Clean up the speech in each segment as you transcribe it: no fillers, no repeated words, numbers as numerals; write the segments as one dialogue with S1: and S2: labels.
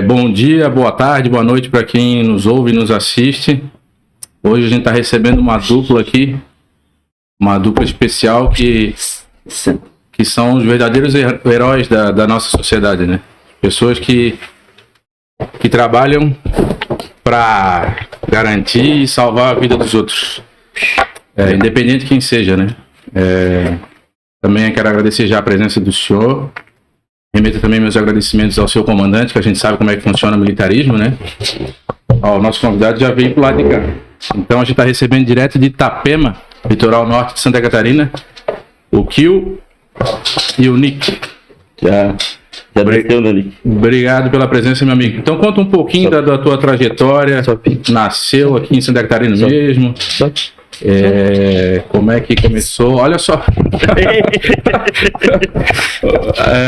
S1: Bom dia, boa tarde, boa noite para quem nos ouve e nos assiste. Hoje a gente está recebendo uma dupla aqui, uma dupla especial que são os verdadeiros heróis da nossa sociedade, né? Pessoas que trabalham para garantir e salvar a vida dos outros, independente de quem seja, né? Também quero agradecer já a presença do senhor. Remeto também meus agradecimentos ao seu comandante, que a gente sabe como é que funciona o militarismo, né? O nosso convidado já veio pro lado de cá. Então a gente está recebendo direto de Itapema, litoral norte de Santa Catarina, o Kio e o Nick.
S2: Já desceu, né, Nick?
S1: Obrigado pela presença, meu amigo. Então conta um pouquinho da tua trajetória. Nasceu aqui em Santa Catarina mesmo. Como é que começou? Olha só.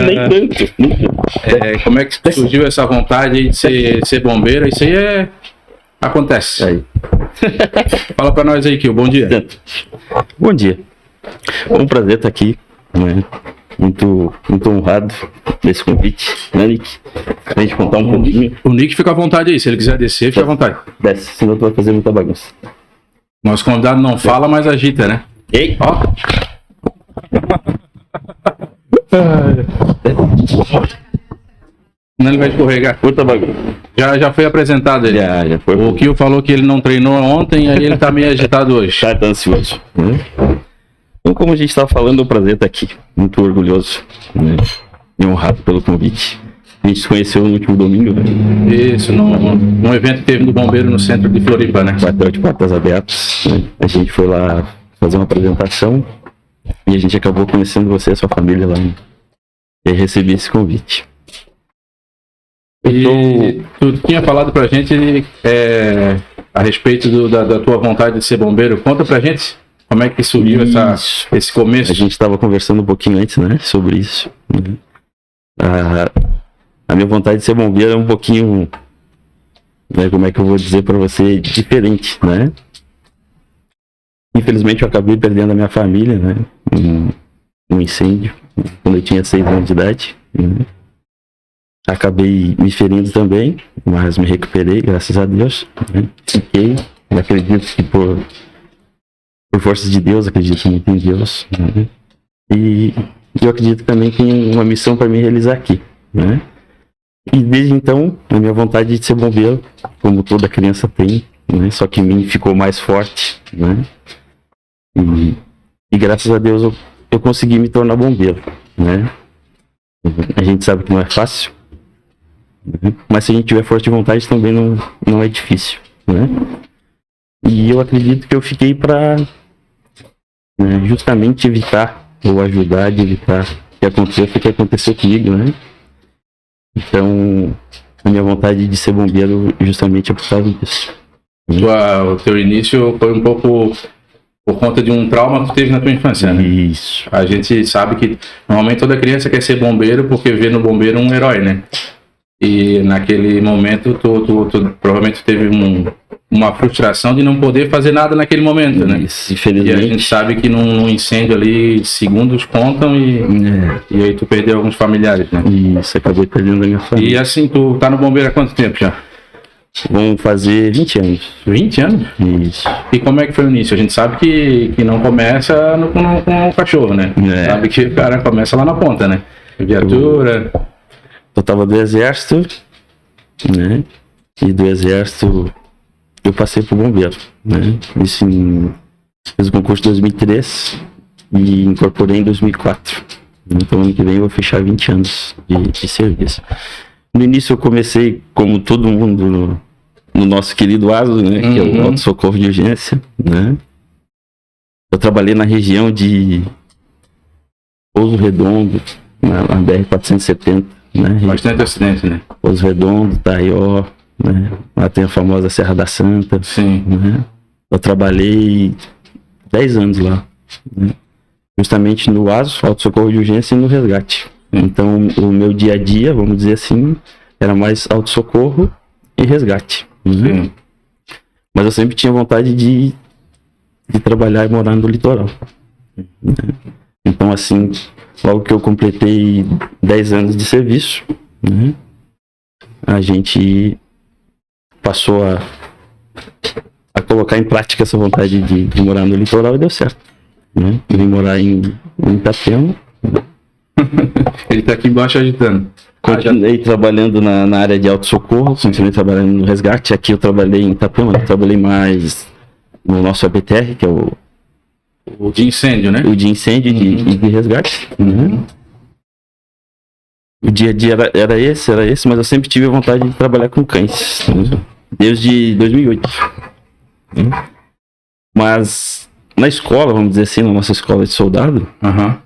S2: Nem tanto.
S1: Como é que surgiu essa vontade de ser bombeiro? Isso aí acontece.
S2: Aí.
S1: Fala pra nós aí, Kio. Bom dia.
S2: Bom dia. É um prazer estar aqui, né? Muito honrado desse convite, né, Nick? Pra gente contar um pouquinho.
S1: O Nick fica à vontade aí. Se ele quiser descer, fica à vontade.
S2: Desce, senão tu vai fazer muita bagunça.
S1: Nosso convidado não fala, mas agita, né?
S2: Ei!
S1: Ó. Não, ele vai escorregar.
S2: Muita bagunça.
S1: Já foi apresentado ele.
S2: Já foi.
S1: O Kio falou que ele não treinou ontem, aí ele tá meio agitado hoje.
S2: Tá ansioso. Né? Então, como a gente estava falando, é um prazer estar aqui. Muito orgulhoso, né? E honrado pelo convite. A gente se conheceu no último domingo, né?
S1: Isso, num evento que teve no Bombeiro no centro de Floripa, né?
S2: Quartel de Portas Abertas, né? A gente foi lá fazer uma apresentação e a gente acabou conhecendo você e a sua família lá, né? E aí recebi esse convite.
S1: E tu tinha falado pra gente a respeito da tua vontade de ser bombeiro. Conta pra gente como é que surgiu esse começo.
S2: A gente estava conversando um pouquinho antes, né? Sobre isso, né? A minha vontade de ser bombeiro é um pouquinho, né, como é que eu vou dizer pra você, diferente, né? Infelizmente eu acabei perdendo a minha família, né? Um incêndio, quando eu tinha 6 anos de idade, né? Acabei me ferindo também, mas me recuperei, graças a Deus, né? Fiquei, acredito que por forças de Deus, acredito muito em Deus, né? E eu acredito também que tem uma missão para me realizar aqui, né? E desde então, a minha vontade de ser bombeiro, como toda criança tem, né? Só que em mim ficou mais forte, né? E graças a Deus eu consegui me tornar bombeiro, né? A gente sabe que não é fácil, né? Mas se a gente tiver força de vontade também não é difícil, né? E eu acredito que eu fiquei para, né, justamente evitar, ou ajudar a evitar que aconteça o que aconteceu comigo, né? Então, a minha vontade de ser bombeiro justamente é por causa disso.
S1: O teu início foi um pouco por conta de um trauma que tu teve na tua infância, né?
S2: Isso.
S1: A gente sabe que normalmente toda criança quer ser bombeiro porque vê no bombeiro um herói, né? E naquele momento tu provavelmente teve uma frustração de não poder fazer nada naquele momento, né?
S2: Isso, infelizmente.
S1: E a gente sabe que num incêndio ali, segundos contam e aí tu perdeu alguns familiares, né?
S2: Isso, acabei perdendo a minha família.
S1: E assim, tu tá no bombeiro há quanto tempo já?
S2: Vão fazer 20 anos.
S1: 20 anos?
S2: Isso.
S1: E como é que foi o início? A gente sabe que não começa com o cachorro, né? Sabe que o cara começa lá na ponta, né? Viatura.
S2: Eu tava do exército, né? E do exército eu passei pro bombeiro, né? Isso fiz o concurso em 2003 e incorporei em 2004. Então ano que vem eu vou fechar 20 anos de serviço. No início eu comecei, como todo mundo, no nosso querido ASO, né? Que é o Auto Socorro de Urgência, né? Eu trabalhei na região de Pouso Redondo, na BR-470, né?
S1: Bastante acidente, né?
S2: Pouso Redondo, Taió, né? Lá tem a famosa Serra da Santa.
S1: Sim.
S2: Né? Eu trabalhei 10 anos lá, né? Justamente no ASO, Auto Socorro de Urgência, e no resgate. Então, o meu dia a dia, vamos dizer assim, era mais auto-socorro e resgate. Né? Mas eu sempre tinha vontade de trabalhar e morar no litoral. Né? Então, assim, logo que eu completei 10 anos de serviço, né? a gente passou a colocar em prática essa vontade de morar no litoral e deu certo, né? Eu vim morar em Itapema.
S1: Ele tá aqui embaixo agitando.
S2: Continuei trabalhando na área de auto-socorro, continuei trabalhando no resgate. Aqui eu trabalhei em Itapema, eu trabalhei mais no nosso ABTR, que é
S1: O de incêndio, né?
S2: o de incêndio e de resgate. Né? O dia a dia era esse, mas eu sempre tive a vontade de trabalhar com cães, né? Desde 2008. Né? Mas na escola, vamos dizer assim, na nossa escola de soldado,
S1: Aham.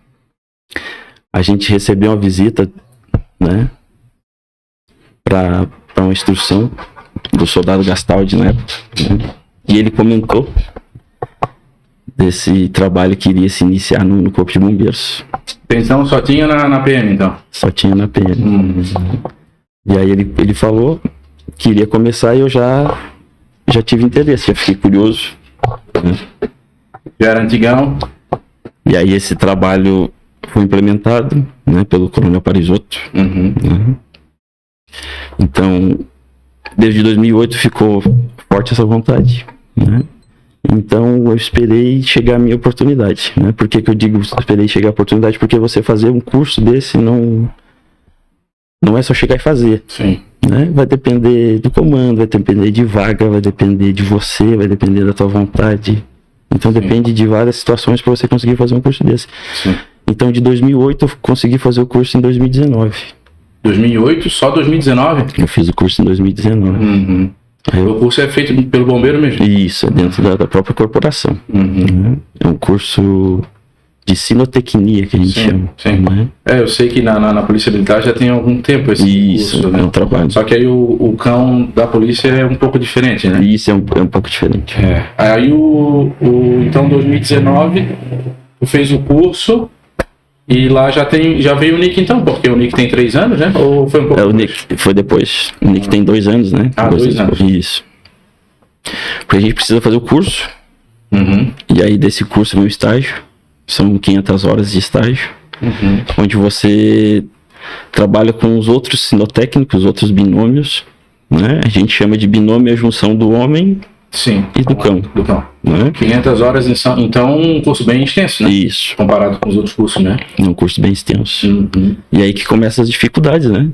S2: a gente recebeu uma visita, né, para uma instrução do soldado Gastaldi na época, né? E ele comentou desse trabalho que iria se iniciar no Corpo de Bombeiros.
S1: Pensão só tinha na PM, então.
S2: Só tinha na PM. E aí ele falou que iria começar e eu já tive interesse, já fiquei curioso, né?
S1: Já era antigão.
S2: E aí esse trabalho foi implementado, né, pelo Coronel Parisotto. Né? Então, desde 2008 ficou forte essa vontade, né? Então eu esperei chegar a minha oportunidade, né? Por que eu digo esperei chegar a oportunidade? Porque você fazer um curso desse não é só chegar e fazer.
S1: Sim.
S2: Né? Vai depender do comando, vai depender de vaga, vai depender de você, vai depender da tua vontade. Então depende de várias situações para você conseguir fazer um curso desse.
S1: Sim.
S2: Então de 2008 eu consegui fazer o curso em 2019.
S1: 2008? Só 2019?
S2: Eu fiz o curso em 2019. Aí
S1: O curso é feito pelo bombeiro mesmo?
S2: Isso, é dentro da própria corporação. Né? É um curso de sinotecnia que a gente chama.
S1: Sim.
S2: Né?
S1: Eu sei que na Polícia Militar já tem algum tempo esse
S2: Isso,
S1: curso, né?
S2: é um trabalho.
S1: Só que aí o cão da polícia é um pouco diferente, né?
S2: Isso é um pouco diferente.
S1: Aí então 2019 tu fez o curso e lá já veio o Nick então, porque o Nick tem 3 anos, né? Ou foi um pouco
S2: O
S1: depois?
S2: Nick foi depois. O Nick tem 2 anos, né?
S1: 2 anos.
S2: Isso. Porque a gente precisa fazer o curso. E aí desse curso vem o estágio. São 500 horas de estágio. Onde você trabalha com os outros sinotécnicos, outros binômios. Né? A gente chama de binômio a junção do homem
S1: Sim.
S2: e do cão.
S1: Do cão.
S2: Né?
S1: 500 horas, então um curso bem extenso, né?
S2: Isso.
S1: Comparado com os outros cursos, né?
S2: É um curso bem extenso. E aí que começam as dificuldades, né?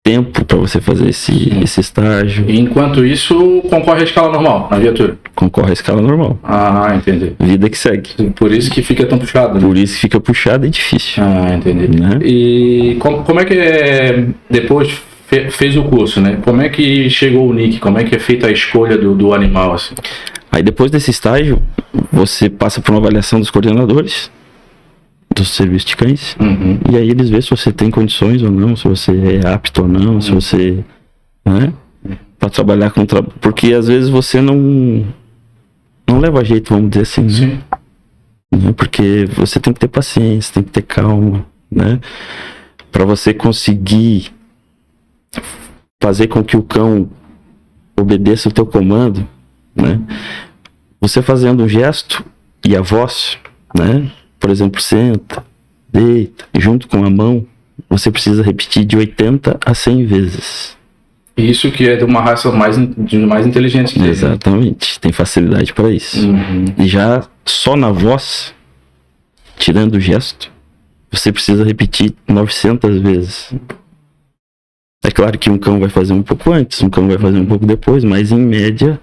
S2: Tempo para você fazer esse estágio.
S1: E enquanto isso, concorre à escala normal, na viatura?
S2: Concorre à escala normal.
S1: Ah, entendi.
S2: Vida que segue.
S1: Por isso que fica tão puxado, né?
S2: Por isso que fica puxado e difícil.
S1: Ah, entendi.
S2: Né?
S1: E como é que depois fez o curso, né? Como é que chegou o Nick? Como é que é feita a escolha do animal, assim?
S2: Aí depois desse estágio, você passa por uma avaliação dos coordenadores do serviço de cães. E aí eles vêem se você tem condições ou não, se você é apto ou não, se você... Né? Pra trabalhar com... Porque às vezes você não leva jeito, vamos dizer assim. Né?
S1: Sim.
S2: Né? Porque você tem que ter paciência, tem que ter calma, né? Pra você conseguir fazer com que o cão obedeça o teu comando, né? Você fazendo um gesto e a voz, né? Por exemplo, senta, deita, junto com a mão, você precisa repetir de 80 a 100 vezes.
S1: Isso que é de uma raça mais inteligente que tem.
S2: Exatamente, tem facilidade para isso. E já só na voz, tirando o gesto, você precisa repetir 900 vezes. É claro que um cão vai fazer um pouco antes, um cão vai fazer um pouco depois, mas em média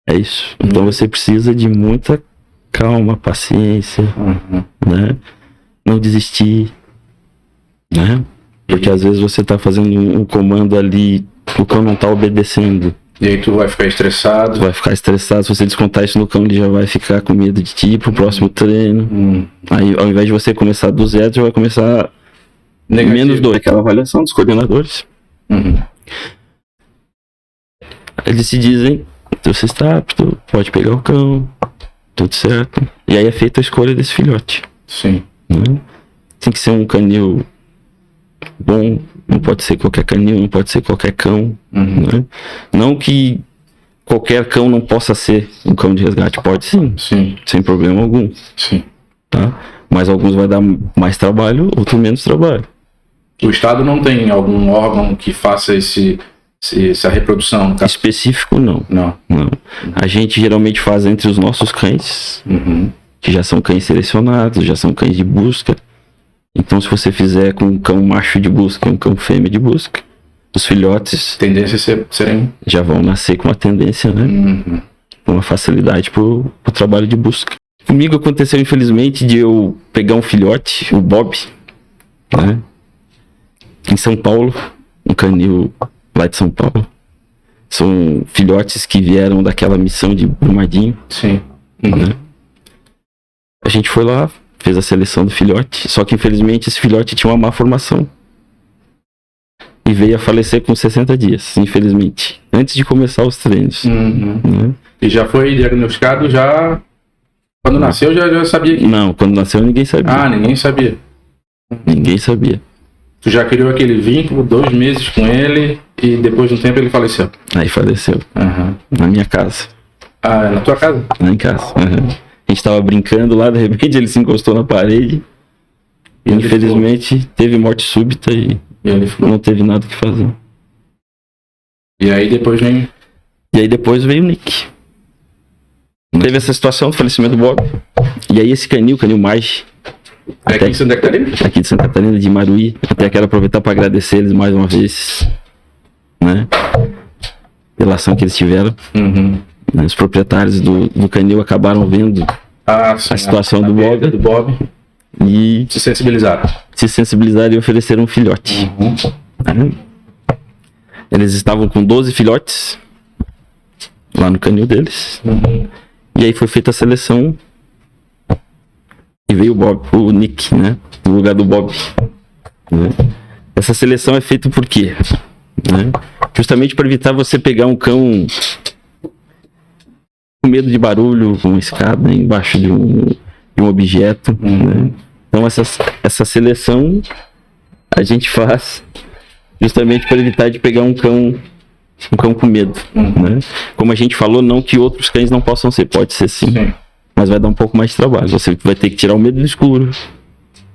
S2: é isso. Então você precisa de muita calma, paciência, né? Não desistir, né? Porque às vezes você tá fazendo um comando ali, o cão não tá obedecendo.
S1: E aí tu vai ficar estressado.
S2: Tu vai ficar estressado, se você descontar isso no cão, ele já vai ficar com medo de ti pro próximo treino. Aí ao invés de você começar do zero, já vai começar
S1: Negativo.
S2: -2, aquela avaliação dos coordenadores. Eles se dizem, você está apto, pode pegar o cão, tudo certo. E aí é feita a escolha desse filhote.
S1: Sim.
S2: Né? Tem que ser um canil bom, não pode ser qualquer canil, não pode ser qualquer cão. Né? Não que qualquer cão não possa ser um cão de resgate, pode sim, sem problema algum.
S1: Sim.
S2: Tá? Mas alguns vai dar mais trabalho, outros menos trabalho.
S1: O Estado não tem algum órgão que faça essa reprodução? No caso?
S2: Específico, não.
S1: Não.
S2: A gente geralmente faz entre os nossos cães, que já são cães selecionados, já são cães de busca. Então, se você fizer com um cão macho de busca e um cão fêmea de busca, os filhotes
S1: Tendência a serem...
S2: já vão nascer com uma tendência, né? Com uma facilidade pro trabalho de busca. Comigo aconteceu, infelizmente, de eu pegar um filhote, o Bob, né? Em São Paulo, um canil lá de São Paulo. São filhotes que vieram daquela missão de Brumadinho.
S1: Sim.
S2: Né? A gente foi lá, fez a seleção do filhote, só que infelizmente esse filhote tinha uma má formação. E veio a falecer com 60 dias, infelizmente. Antes de começar os treinos. Né?
S1: E já foi diagnosticado já... Quando nasceu já sabia que...
S2: Não, quando nasceu ninguém sabia.
S1: Ah, ninguém sabia.
S2: Ninguém sabia.
S1: Tu já criou aquele vínculo, 2 meses com ele, e depois de um tempo ele faleceu.
S2: Aí faleceu. Na minha casa.
S1: Ah, na tua casa?
S2: Lá em casa. A gente tava brincando lá, de repente ele se encostou na parede. E infelizmente teve morte súbita e
S1: ele ficou.
S2: Não teve nada o que fazer.
S1: E aí depois vem...
S2: E aí depois veio o Nick. Teve essa situação do falecimento do Bob. E aí esse canil mais...
S1: É aqui em Santa Catarina?
S2: Aqui de Santa Catarina, de Maruí. Até quero aproveitar para agradecer eles mais uma vez, né? Pela ação que eles tiveram. Os proprietários do canil acabaram vendo a situação do Bob. E
S1: se sensibilizaram
S2: e ofereceram um filhote. Eles estavam com 12 filhotes lá no canil deles. E aí foi feita a seleção e veio o Nick, né? No lugar do Bob. Né? Essa seleção é feita por quê? Né? Justamente para evitar você pegar um cão com medo de barulho, com uma escada embaixo de um objeto. Né? Então essa seleção a gente faz justamente para evitar de pegar um cão com medo. Né? Como a gente falou, não que outros cães não possam ser, pode ser sim. Mas vai dar um pouco mais de trabalho. Você vai ter que tirar o medo do escuro,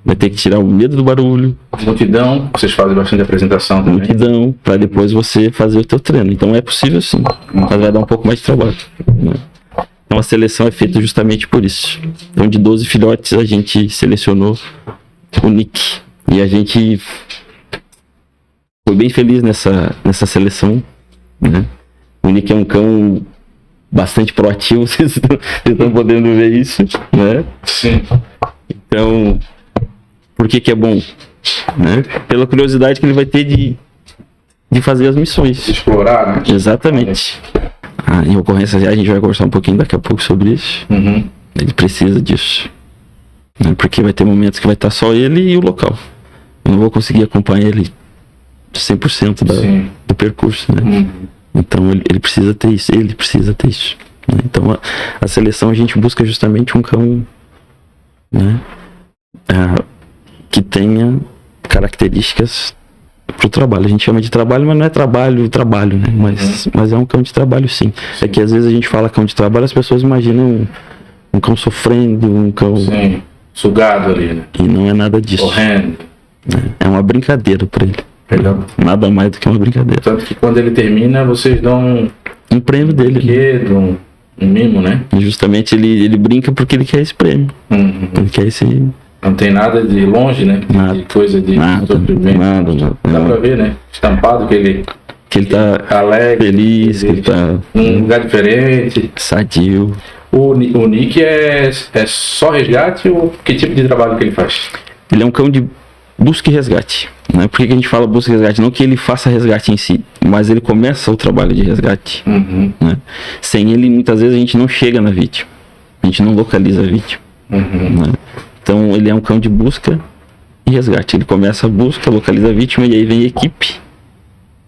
S2: vai ter que tirar o medo do barulho.
S1: Multidão, vocês fazem bastante apresentação também.
S2: Multidão, para depois você fazer o teu treino. Então é possível sim, mas vai dar um pouco mais de trabalho. Né? Então a seleção é feita justamente por isso. Então de 12 filhotes a gente selecionou o Nick. E a gente foi bem feliz nessa seleção. Né? O Nick é um cão bastante proativo, vocês estão podendo ver isso, né?
S1: Sim.
S2: Então, por que é bom? Né? Pela curiosidade que ele vai ter de fazer as missões.
S1: De explorar, né?
S2: Exatamente. Em ocorrência, a gente vai conversar um pouquinho daqui a pouco sobre isso. Ele precisa disso. Né? Porque vai ter momentos que vai estar só ele e o local. Eu não vou conseguir acompanhar ele 100% do percurso, né? Então ele precisa ter isso, né? Então a seleção a gente busca justamente um cão, né? Que tenha características para o trabalho. A gente chama de trabalho, mas não é trabalho, né? Mas é um cão de trabalho sim. É que às vezes a gente fala cão de trabalho, as pessoas imaginam um cão sofrendo, um cão...
S1: Sim, sugado ali, né?
S2: E não é nada disso.
S1: Correndo.
S2: Né? É uma brincadeira para ele.
S1: Legal.
S2: Nada mais do que uma brincadeira.
S1: Tanto que quando ele termina, vocês dão
S2: um prêmio dele.
S1: Um mimo, né?
S2: E justamente ele brinca porque ele quer esse prêmio. Ele quer esse...
S1: Não tem nada de longe, né?
S2: Nada.
S1: De coisa de
S2: sofrimento. Nada.
S1: Dá pra ver, né? Estampado que ele
S2: tá
S1: alegre,
S2: feliz, que ele tá
S1: num lugar diferente.
S2: Sadio.
S1: O Nick é só resgate ou que tipo de trabalho que ele faz?
S2: Ele é um cão de busca e resgate. Né? Por que a gente fala busca e resgate? Não que ele faça resgate em si, mas ele começa o trabalho de resgate. Né? Sem ele, muitas vezes, a gente não chega na vítima. A gente não localiza a vítima. Né? Então, ele é um cão de busca e resgate. Ele começa a busca, localiza a vítima e aí vem a equipe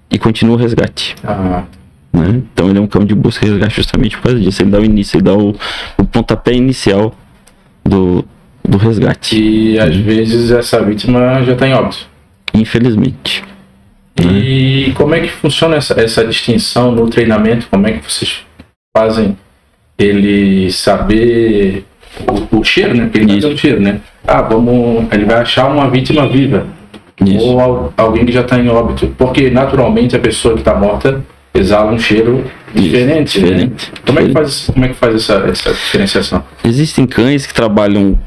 S2: e continua o resgate. Né? Então, ele é um cão de busca e resgate justamente por causa disso. Ele dá o início, ele dá o pontapé inicial do resgate.
S1: E às vezes essa vítima já está em óbito.
S2: Infelizmente.
S1: E como é que funciona essa distinção no treinamento? Como é que vocês fazem ele saber o cheiro, né? Porque ele dá um cheiro, né? Ele vai achar uma vítima viva.
S2: Isso.
S1: ou alguém que já está em óbito. Porque naturalmente a pessoa que está morta exala um cheiro diferente.
S2: Diferente.
S1: Né? Como é que faz essa diferenciação?
S2: Existem cães que trabalham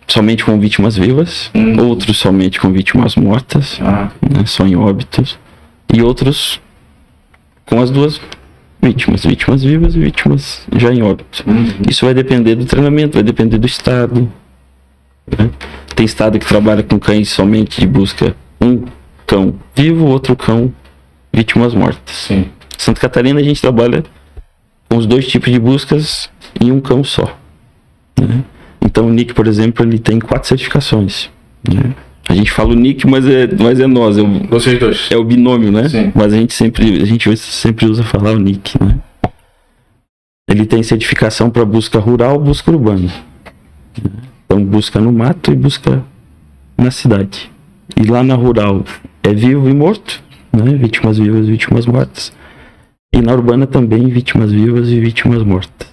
S2: somente com vítimas vivas, outros somente com vítimas mortas, né, só em óbitos, e outros com as duas vítimas vivas e vítimas já em óbito. Isso vai depender do treinamento, vai depender do estado. Né? Tem estado que trabalha com cães somente de busca um cão vivo, outro cão vítimas mortas.
S1: Sim.
S2: Santa Catarina a gente trabalha com os dois tipos de buscas em um cão só. Né? Então o NIC, por exemplo, ele tem 4 certificações. Né? A gente fala o NIC, mas é nós.
S1: Vocês dois.
S2: É o binômio, né?
S1: Sim.
S2: Mas a gente sempre usa falar o NIC, né? Ele tem certificação para busca rural, busca urbana. Então busca no mato e busca na cidade. E lá na rural é vivo e morto, né? Vítimas vivas e vítimas mortas. E na urbana também vítimas vivas e vítimas mortas.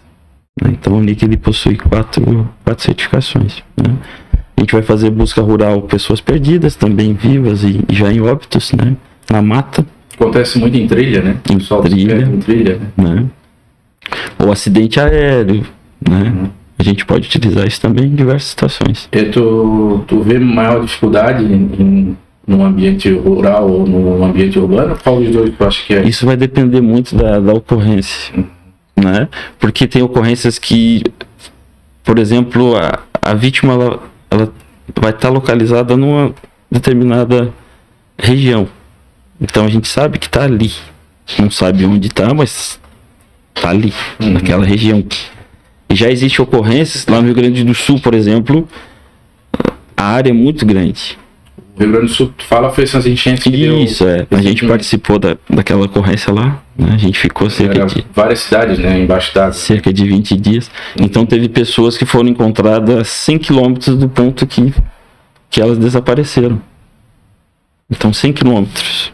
S2: Né? Então o NIC ele possui 4 certificações. Né? A gente vai fazer busca rural, pessoas perdidas, também vivas e já em óbitos, né? Na mata.
S1: Acontece muito em trilha, né?
S2: Em trilha, né? Ou acidente aéreo, né? A gente pode utilizar isso também em diversas situações.
S1: E tu vê maior dificuldade no ambiente rural ou no ambiente urbano? Qual dos dois tu acha que é?
S2: Isso vai depender muito da ocorrência, né? Porque tem ocorrências que, por exemplo, a vítima ela vai estar localizada numa determinada região. Então a gente sabe que está ali. Não sabe onde está, mas está ali, naquela região. E já existe ocorrências lá no Rio Grande do Sul, por exemplo, a área é muito grande.
S1: O Rio Grande do Sul, tu fala, foi essas enchentes que deu...
S2: Isso, a gente participou daquela ocorrência lá, né? A gente ficou
S1: várias cidades, né, embaixo d'água.
S2: Cerca de 20 dias. Então teve pessoas que foram encontradas a 100 quilômetros do ponto que elas desapareceram. Então 100 quilômetros.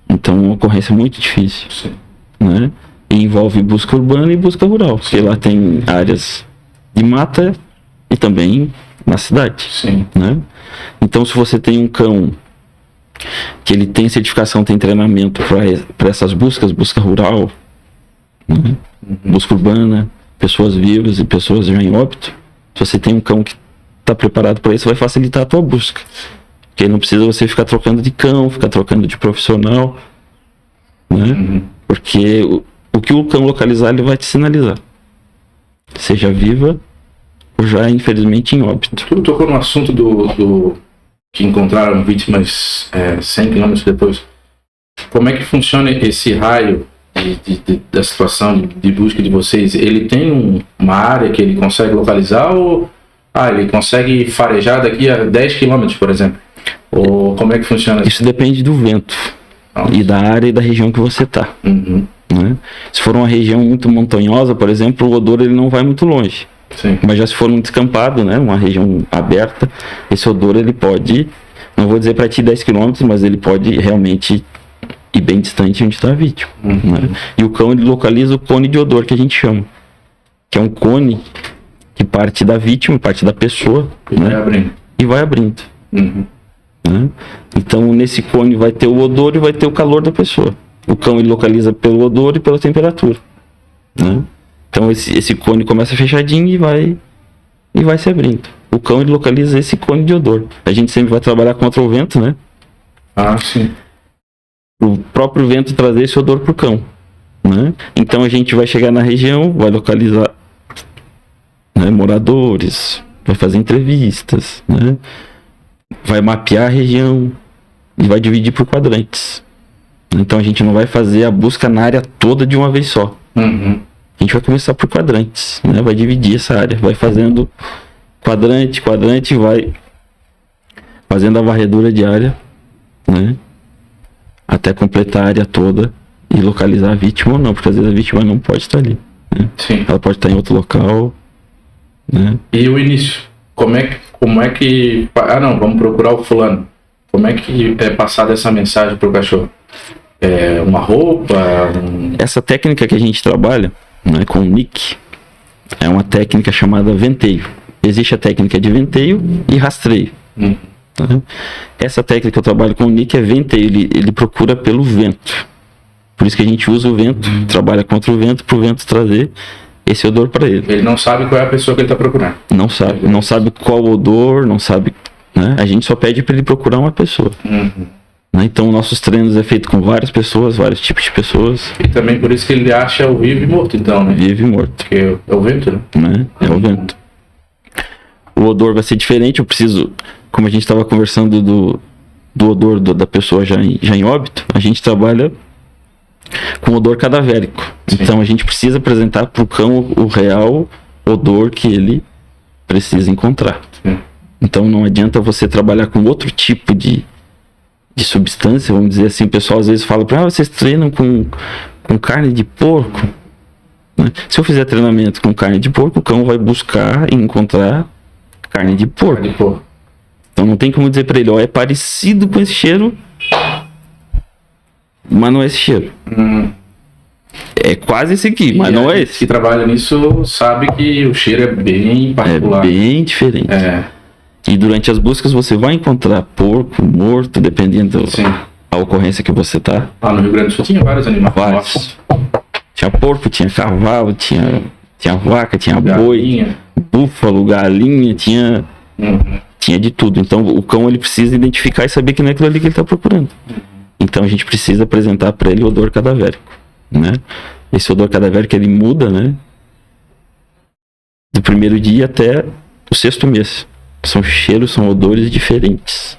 S2: Então uma ocorrência muito difícil.
S1: Sim.
S2: Né? E envolve busca urbana e busca rural. Porque lá tem áreas de mata e também na cidade.
S1: Sim.
S2: Né? Então se você tem um cão que ele tem certificação, tem treinamento para essas buscas, busca rural, né? Busca urbana, pessoas vivas e pessoas já em óbito, se você tem um cão que está preparado para isso, vai facilitar a tua busca. Porque não precisa você ficar trocando de cão, ficar trocando de profissional, né? Porque o que o cão localizar, ele vai te sinalizar. Seja viva ou já, infelizmente, em óbito.
S1: Tu tocou no assunto do que encontraram vítimas 100 km depois. Como é que funciona esse raio da situação de busca de vocês? Ele tem uma área que ele consegue localizar ou ele consegue farejar daqui a 10 km, por exemplo? Ou como é que funciona
S2: isso? Isso depende do vento. Nossa. E da área e da região que você está. Né? Se for uma região muito montanhosa, por exemplo, o odor ele não vai muito longe.
S1: Sim.
S2: Mas já se for um descampado, né, uma região aberta, esse odor ele pode, não vou dizer para ti 10 km, mas ele pode realmente ir bem distante onde está a vítima. Né? E o cão ele localiza o cone de odor que a gente chama, que é um cone que parte da vítima, parte da pessoa, né? E vai abrindo. Né? Então nesse cone vai ter o odor e vai ter o calor da pessoa. O cão ele localiza pelo odor e pela temperatura. Né? Então esse cone começa fechadinho e vai se abrindo. O cão ele localiza esse cone de odor. A gente sempre vai trabalhar contra o vento, né?
S1: Sim.
S2: O próprio vento trazer esse odor pro cão, né? Então a gente vai chegar na região, vai localizar, né, moradores, vai fazer entrevistas, né? Vai mapear a região e vai dividir por quadrantes. Então a gente não vai fazer a busca na área toda de uma vez só. A gente vai começar por quadrantes, né? Vai dividir essa área, vai fazendo quadrante, vai fazendo a varredura de área, né? Até completar a área toda e localizar a vítima ou não, porque às vezes a vítima não pode estar ali. Né?
S1: Sim.
S2: Ela pode estar em outro local, né?
S1: E o início? Como é que... vamos procurar o fulano. Como é que é passada essa mensagem pro cachorro? Uma roupa?
S2: Essa técnica que a gente trabalha, né, com o NIC, é uma técnica chamada venteio. Existe a técnica de venteio e rastreio. Né? Essa técnica que eu trabalho com o Nick é venteio, ele procura pelo vento. Por isso que a gente usa o vento, trabalha contra o vento, para o vento trazer esse odor para ele.
S1: Ele não sabe qual é a pessoa que ele está procurando.
S2: Não sabe qual odor, não sabe, né? A gente só pede para ele procurar uma pessoa. Né? Então, nossos treinos é feito com várias pessoas, vários tipos de pessoas.
S1: E também por isso que ele acha o vivo e morto, então, né?
S2: Vivo e morto.
S1: Porque é o vento,
S2: né? É o vento. O odor vai ser diferente, eu preciso, como a gente estava conversando do odor da pessoa já em óbito, a gente trabalha com odor cadavérico. Sim. Então a gente precisa apresentar para o cão o real odor que ele precisa encontrar. Sim. Então não adianta você trabalhar com outro tipo de substância, vamos dizer assim. O pessoal às vezes fala, vocês treinam com carne de porco. Né? Se eu fizer treinamento com carne de porco, o cão vai buscar e encontrar carne de porco. Então não tem como dizer para ele, é parecido com esse cheiro, mas não é esse cheiro. É quase esse aqui, mas não é esse.
S1: Que trabalha nisso sabe que o cheiro é bem particular.
S2: É bem diferente. E durante as buscas você vai encontrar porco, morto, dependendo da ocorrência que você tá.
S1: No Rio Grande do Sul tinha vários animais.
S2: Vários. Tinha porco, tinha cavalo, tinha vaca, tinha boi, búfalo, galinha, tinha de tudo. Então o cão ele precisa identificar e saber que não é aquilo ali que ele está procurando. Então a gente precisa apresentar para ele o odor cadavérico, né? Esse odor cadavérico ele muda, né? Do primeiro dia até o 6º mês. São cheiros, são odores diferentes.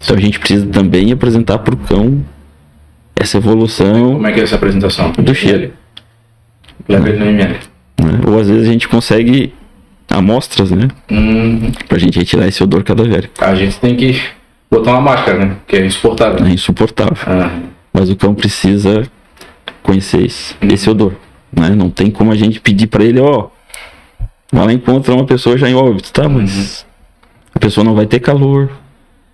S2: Então a gente precisa também apresentar para o cão essa evolução.
S1: Como é que é essa apresentação?
S2: Do cheiro.
S1: Leva ele no ML.
S2: Ou às vezes a gente consegue amostras, né? Pra gente retirar esse odor cadavérico.
S1: A gente tem que botar uma máscara, né? Que é insuportável.
S2: É insuportável. Mas o cão precisa conhecer esse odor, né? Não tem como a gente pedir pra ele, vai lá encontrar uma pessoa já em óbito, tá? Mas a pessoa não vai ter calor.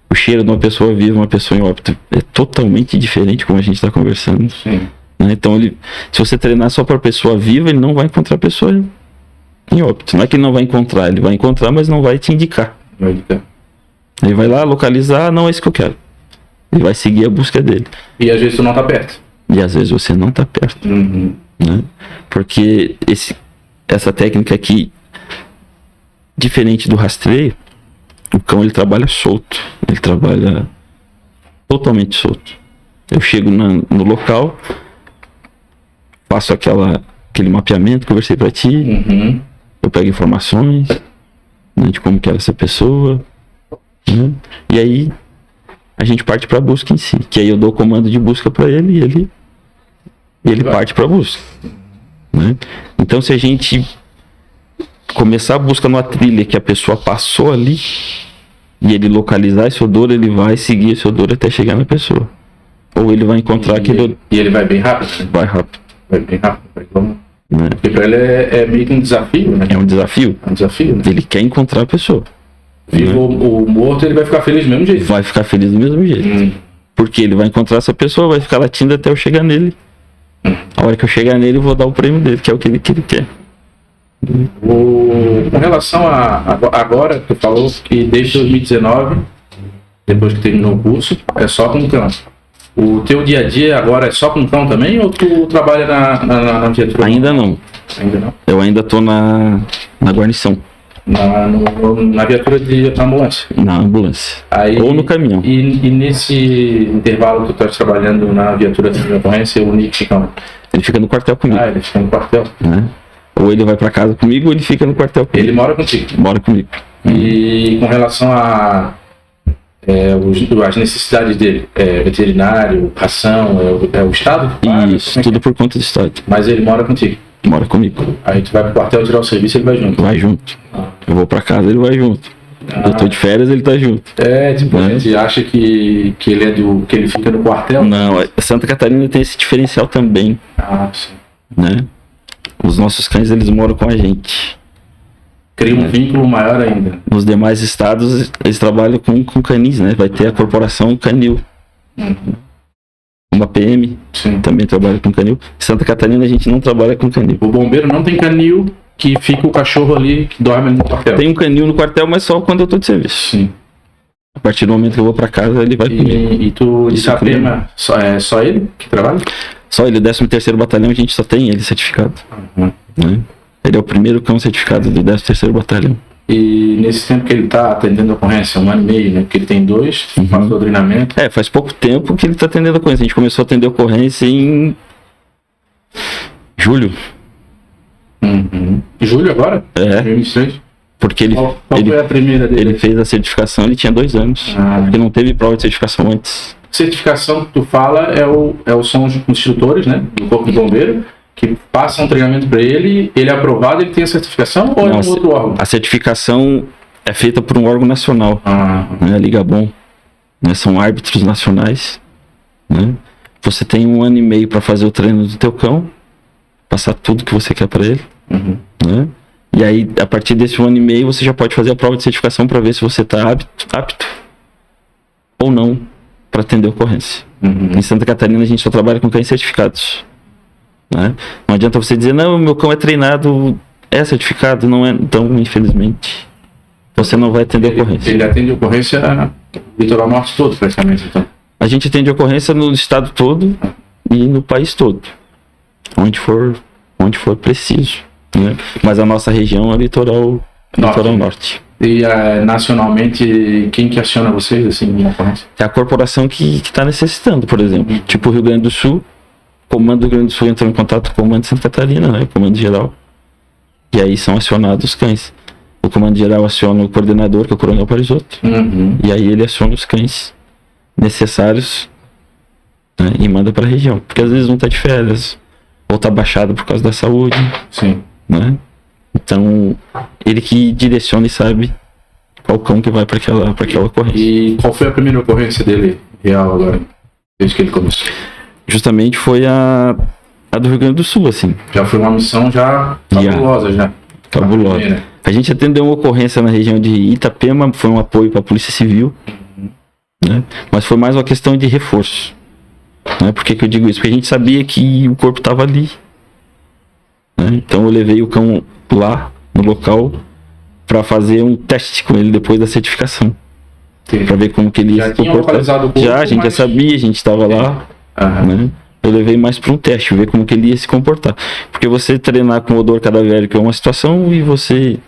S2: O cheiro de uma pessoa viva, uma pessoa em óbito é totalmente diferente, como a gente tá conversando.
S1: Sim.
S2: Né? Então, se você treinar só pra pessoa viva, ele não vai encontrar a pessoa em óbito. Não é que ele não vai encontrar, ele vai encontrar, mas não vai te indicar. Ele vai lá localizar, não é isso que eu quero. Ele vai seguir a busca dele.
S1: E às vezes tu não tá perto.
S2: E às vezes você não tá perto. Né? Porque essa técnica aqui, diferente do rastreio, o cão ele trabalha solto. Ele trabalha totalmente solto. Eu chego no local, faço aquele mapeamento, conversei pra ti, eu pego informações, né, de como que era essa pessoa, né, e aí a gente parte pra busca em si, que aí eu dou o comando de busca pra ele e ele parte pra busca, né. Então se a gente começar a busca numa trilha que a pessoa passou ali e ele localizar esse odor, ele vai seguir esse odor até chegar na pessoa, ou ele vai encontrar aquele odor.
S1: E ele vai bem rápido?
S2: Vai rápido.
S1: Vai bem rápido, porque pra ele é meio que um desafio, né?
S2: É um desafio.
S1: É um desafio, né?
S2: Ele quer encontrar a pessoa.
S1: Vivo ou morto, ele vai ficar feliz do mesmo jeito.
S2: Vai ficar feliz do mesmo jeito. Porque ele vai encontrar essa pessoa, vai ficar latindo até eu chegar nele. A hora que eu chegar nele, eu vou dar o prêmio dele, que é o que ele quer.
S1: Com relação a agora, tu falou que desde 2019, depois que terminou o curso, é só com cão. O teu dia a dia agora é só com cão também, ou tu trabalha na viatura?
S2: Ainda não.
S1: Ainda não?
S2: Eu ainda tô na guarnição.
S1: Na viatura de ambulância?
S2: Na ambulância.
S1: Aí,
S2: ou no caminhão.
S1: E nesse intervalo que tu estás trabalhando na viatura de ocorrência, o Nick fica onde?
S2: Ele fica no quartel comigo.
S1: Ele fica no quartel.
S2: Né? Ou ele vai pra casa comigo, ou ele fica no quartel comigo.
S1: Ele mora contigo?
S2: Mora comigo.
S1: E com relação as necessidades dele, veterinário, ração, o Estado?
S2: Isso, tudo por conta do Estado.
S1: Mas ele mora contigo?
S2: Mora comigo.
S1: Aí tu vai pro quartel tirar o serviço, ele vai junto?
S2: Vai junto. Eu vou pra casa, ele vai junto. Eu tô de férias, ele tá junto.
S1: A gente acha que ele que ele fica no quartel?
S2: Não, Santa Catarina tem esse diferencial também.
S1: Sim.
S2: Né? Os nossos cães, eles moram com a gente.
S1: Cria um vínculo maior ainda.
S2: Nos demais estados, eles trabalham com canis, né? Vai ter a corporação canil. Uma PM também trabalha com canil. Em Santa Catarina, a gente não trabalha com canil.
S1: O bombeiro não tem canil que fica o cachorro ali, que dorme no quartel.
S2: Tem um canil no quartel, mas só quando eu tô de serviço.
S1: Sim.
S2: A partir do momento que eu vou para casa, ele vai comigo.
S1: E tu, de Itapema, só ele que trabalha?
S2: Só ele, o 13º Batalhão, a gente só tem ele certificado.
S1: Uhum.
S2: Né? Ele é o primeiro cão certificado do 13º Batalhão.
S1: E nesse tempo que ele tá atendendo a ocorrência, 1 ano e meio, né? Porque ele tem 2, passou o treinamento.
S2: Faz pouco tempo que ele tá atendendo a ocorrência. A gente começou a atender a ocorrência em julho.
S1: Uhum. Julho agora? 2026?
S2: Porque ele,
S1: qual foi a primeira dele?
S2: Ele fez a certificação, ele tinha 2 anos. Porque não teve prova de certificação antes.
S1: Certificação que tu fala são os instrutores, né? Do Corpo de Bombeiro, que passam um treinamento para ele é aprovado, ele tem a certificação ou é um outro órgão?
S2: A certificação é feita por um órgão nacional, né, a Liga Bom, né, são árbitros nacionais, né? Você tem 1 ano e meio para fazer o treino do teu cão, passar tudo que você quer para ele, né? E aí, a partir desse 1 ano e meio, você já pode fazer a prova de certificação para ver se você está apto ou não para atender a ocorrência. Em Santa Catarina, a gente só trabalha com cães certificados. Né? Não adianta você dizer, não, meu cão é treinado, é certificado, não é. Então, infelizmente, você não vai atender a ocorrência.
S1: Ele atende a ocorrência no litoral norte todo, praticamente, então.
S2: A gente atende a ocorrência no estado todo e no país todo, onde for preciso. Né? Mas a nossa região é o litoral norte.
S1: E nacionalmente, quem que aciona vocês, assim, em ocorrência?
S2: É a corporação que está necessitando, por exemplo. Tipo o Rio Grande do Sul, o Comando do Rio Grande do Sul entrou em contato com o Comando de Santa Catarina, né? O Comando Geral. E aí são acionados os cães. O Comando Geral aciona o coordenador, que é o Coronel Parisotto. E aí ele aciona os cães necessários, né? E manda para a região. Porque às vezes um tá de férias, ou tá baixado por causa da saúde.
S1: Sim.
S2: Né? Então, ele que direciona e sabe qual cão que vai para aquela ocorrência.
S1: E qual foi a primeira ocorrência dele real agora, desde que ele começou?
S2: Justamente foi a do Rio Grande do Sul, assim.
S1: Já foi uma missão cabulosa,
S2: Cabulosa. A gente atendeu uma ocorrência na região de Itapema, foi um apoio para a Polícia Civil, né? Mas foi mais uma questão de reforço. Né? Por que eu digo isso? Porque a gente sabia que o corpo estava ali. Né? Então eu levei o cão lá no local para fazer um teste com ele depois da certificação, para ver como que ele ia se comportar. A gente já sabia, a gente estava lá, né? Eu levei mais para um teste, ver como que ele ia se comportar, porque você treinar com odor cadavérico é uma situação e você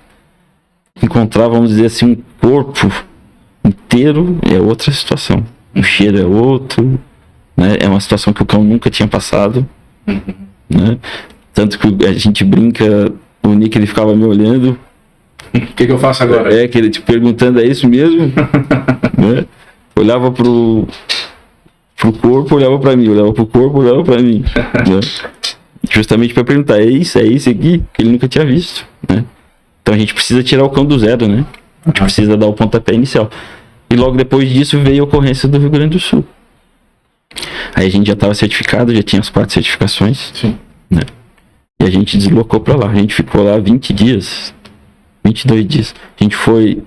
S2: encontrar, vamos dizer assim, um corpo inteiro é outra situação, o cheiro é outro, né? É uma situação que o cão nunca tinha passado, né? Tanto que a gente brinca, o Nick ele ficava me olhando.
S1: O que eu faço agora?
S2: Que ele te perguntando, é isso mesmo? Né? Olhava pro corpo, olhava pra mim, olhava pro corpo, olhava pra mim. Né? Justamente para perguntar, é isso aqui? Que ele nunca tinha visto. Né? Então a gente precisa tirar o cão do zero, né? A gente precisa dar o pontapé inicial. E logo depois disso veio a ocorrência do Rio Grande do Sul. Aí a gente já estava certificado, já tinha as 4 certificações.
S1: Sim.
S2: Né? E a gente deslocou para lá. A gente ficou lá 20 dias, 22 dias. A gente foi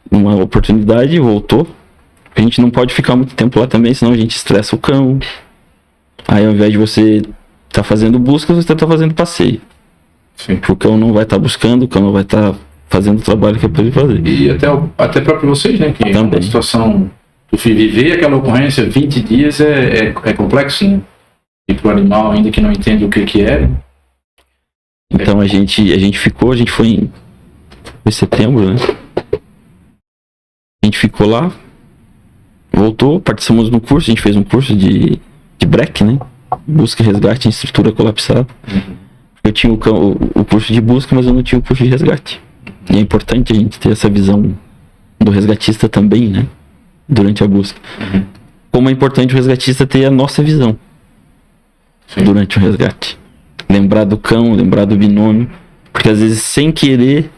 S2: numa oportunidade e voltou. A gente não pode ficar muito tempo lá também, senão a gente estressa o cão. Aí ao invés de você estar fazendo busca, você está fazendo passeio.
S1: Sim.
S2: Porque o cão não vai estar buscando, o cão não vai estar fazendo o trabalho que é para ele fazer.
S1: E até próprio vocês, né? Que
S2: também.
S1: É uma situação... Viver aquela ocorrência 20 dias é complexo, né? E para o animal, ainda que não entende o que é.
S2: Então a gente foi em setembro, né? A gente ficou lá, voltou, participamos do curso, a gente fez um curso de BREC, né? Busca, resgate em estrutura colapsada. Eu tinha o curso de busca, mas eu não tinha o curso de resgate. E é importante a gente ter essa visão do resgatista também, né? Durante a busca. Como é importante o resgatista ter a nossa visão. Sim. Durante o resgate. Lembrar do cão, lembrar do binômio, porque às vezes sem querer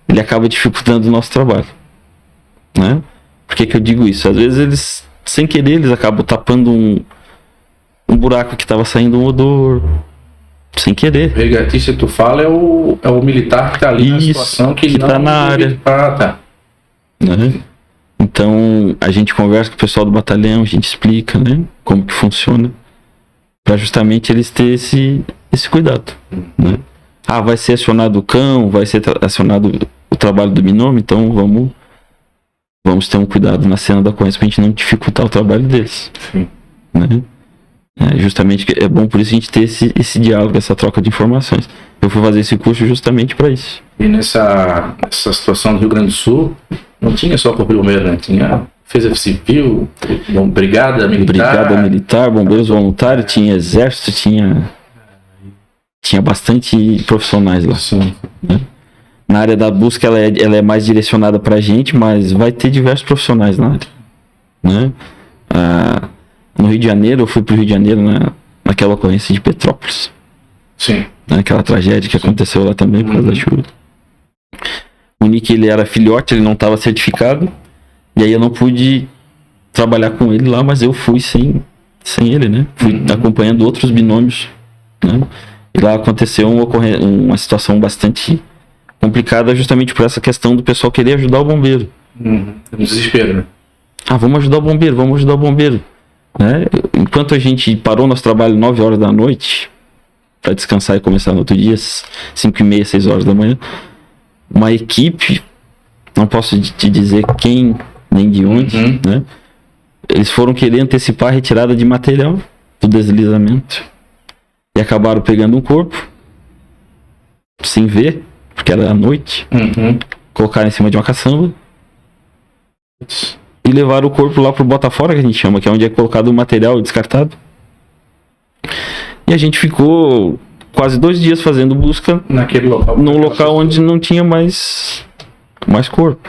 S2: ele acaba dificultando o nosso trabalho, né? Por que eu digo isso? Às vezes eles, sem querer, eles acabam tapando um buraco que estava saindo um odor, sem querer.
S1: O resgatista, tu fala, é o militar que está ali na situação, que
S2: está na área. Né? Então a gente conversa com o pessoal do batalhão, a gente explica, né, como que funciona, para justamente eles terem esse cuidado, né? Vai ser acionado o cão, vai ser acionado o trabalho do binômio, então vamos vamos ter um cuidado na cena da ocorrência pra gente não dificultar o trabalho deles.
S1: Sim.
S2: Né? Justamente é bom por isso a gente ter esse diálogo, essa troca de informações. Eu fui fazer esse curso justamente para isso.
S1: E nessa situação do Rio Grande do Sul, não tinha só Corpo de Bombeiro, né? Tinha Defesa Civil, Brigada Militar, Bombeiros Voluntários, tinha Exército, tinha bastante profissionais lá. Sim.
S2: Né? Na área da busca ela é mais direcionada para a gente, mas vai ter diversos profissionais na área. Né? No Rio de Janeiro, eu fui para o Rio de Janeiro naquela ocorrência de Petrópolis.
S1: Sim.
S2: Aquela tragédia que aconteceu lá também por causa da chuva. O Nick, ele era filhote, ele não estava certificado. E aí eu não pude trabalhar com ele lá, mas eu fui sem ele, né? Fui acompanhando outros binômios, né? E lá aconteceu uma situação bastante complicada justamente por essa questão do pessoal querer ajudar o bombeiro.
S1: Desespero, né?
S2: Vamos ajudar o bombeiro. Né? Enquanto a gente parou nosso trabalho 9 horas da noite para descansar e começar no outro dia, 5h30, 6 horas da manhã, uma equipe, não posso te dizer quem nem de onde, né? Eles foram querer antecipar a retirada de material do deslizamento e acabaram pegando um corpo sem ver, porque era à noite, colocaram em cima de uma caçamba e levaram o corpo lá pro Botafora, que a gente chama, que é onde é colocado o material descartado. E a gente ficou quase 2 dias fazendo busca
S1: naquele local,
S2: num local onde não tinha mais corpo.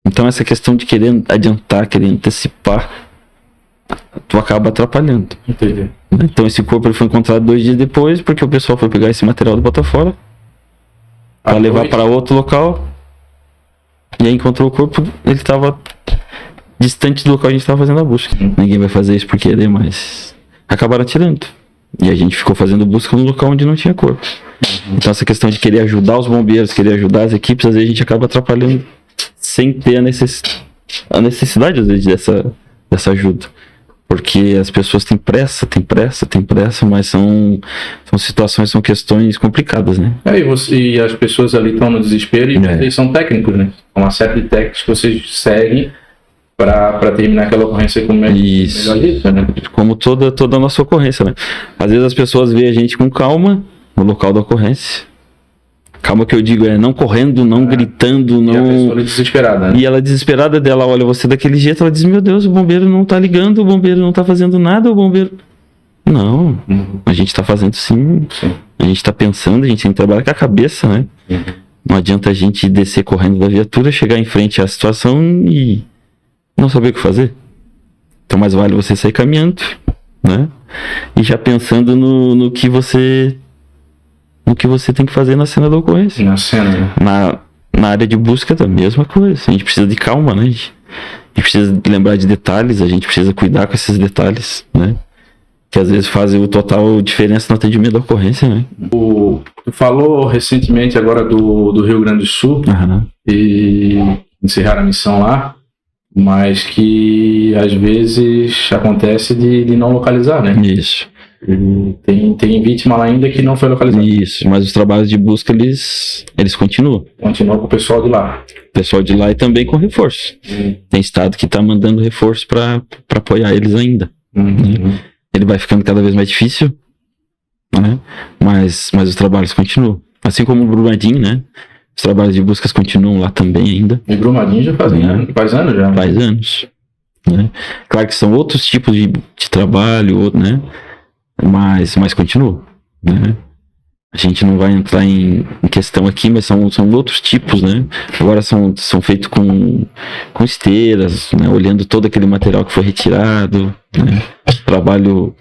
S2: Então essa questão de querer adiantar, querer antecipar, tu acaba atrapalhando.
S1: Entendi.
S2: Então esse corpo ele foi encontrado 2 dias depois, porque o pessoal foi pegar esse material do Botafora para levar para outro local. E aí encontrou o corpo, ele estava distante do local que a gente estava fazendo a busca. Ninguém vai fazer isso por querer, mas acabaram tirando. E a gente ficou fazendo busca no local onde não tinha corpo. Então essa questão de querer ajudar os bombeiros, querer ajudar as equipes, às vezes a gente acaba atrapalhando sem ter a necessidade, às vezes, dessa ajuda. Porque as pessoas têm pressa, mas são situações, são questões complicadas, né?
S1: E as pessoas ali estão no desespero e vocês são técnicos, né? Uma série de técnicos que vocês seguem para terminar aquela ocorrência como melhor jeito, né?
S2: Como toda a nossa ocorrência, né? Às vezes as pessoas veem a gente com calma no local da ocorrência. Calma que eu digo, não correndo, não gritando, não...
S1: E a pessoa desesperada, né?
S2: E ela desesperada dela olha você daquele jeito, ela diz, meu Deus, o bombeiro não tá ligando, o bombeiro não tá fazendo nada, o bombeiro... Não, a gente tá fazendo sim. A gente tá pensando, a gente tem que trabalhar com a cabeça, né? Não adianta a gente descer correndo da viatura, chegar em frente à situação e não saber o que fazer. Então mais vale você sair caminhando, né? E já pensando no que você tem que fazer na cena da ocorrência.
S1: Na cena, né?
S2: Na área de busca da mesma coisa. A gente precisa de calma, né? A gente precisa lembrar de detalhes, a gente precisa cuidar com esses detalhes, né? Que às vezes fazem o total diferença no atendimento da ocorrência, né?
S1: Tu falou recentemente agora do Rio Grande do Sul e encerrar a missão lá, mas que às vezes acontece de não localizar, né?
S2: Isso.
S1: Tem vítima lá ainda que não foi localizada.
S2: Isso, mas os trabalhos de busca, eles continuam.
S1: Continua com o pessoal de lá.
S2: O pessoal de lá e também com reforço. Tem estado que está mandando reforço para apoiar eles ainda. Né? Ele vai ficando cada vez mais difícil, né? Mas os trabalhos continuam. Assim como o Brumadinho, né? Os trabalhos de buscas continuam lá também ainda.
S1: E Brumadinho já faz anos já.
S2: Faz anos. Né? Claro que são outros tipos de trabalho, né? Mas continua, né? A gente não vai entrar em questão aqui, mas são outros tipos, né? Agora são feitos com esteiras, né? Olhando todo aquele material que foi retirado, né? Trabalho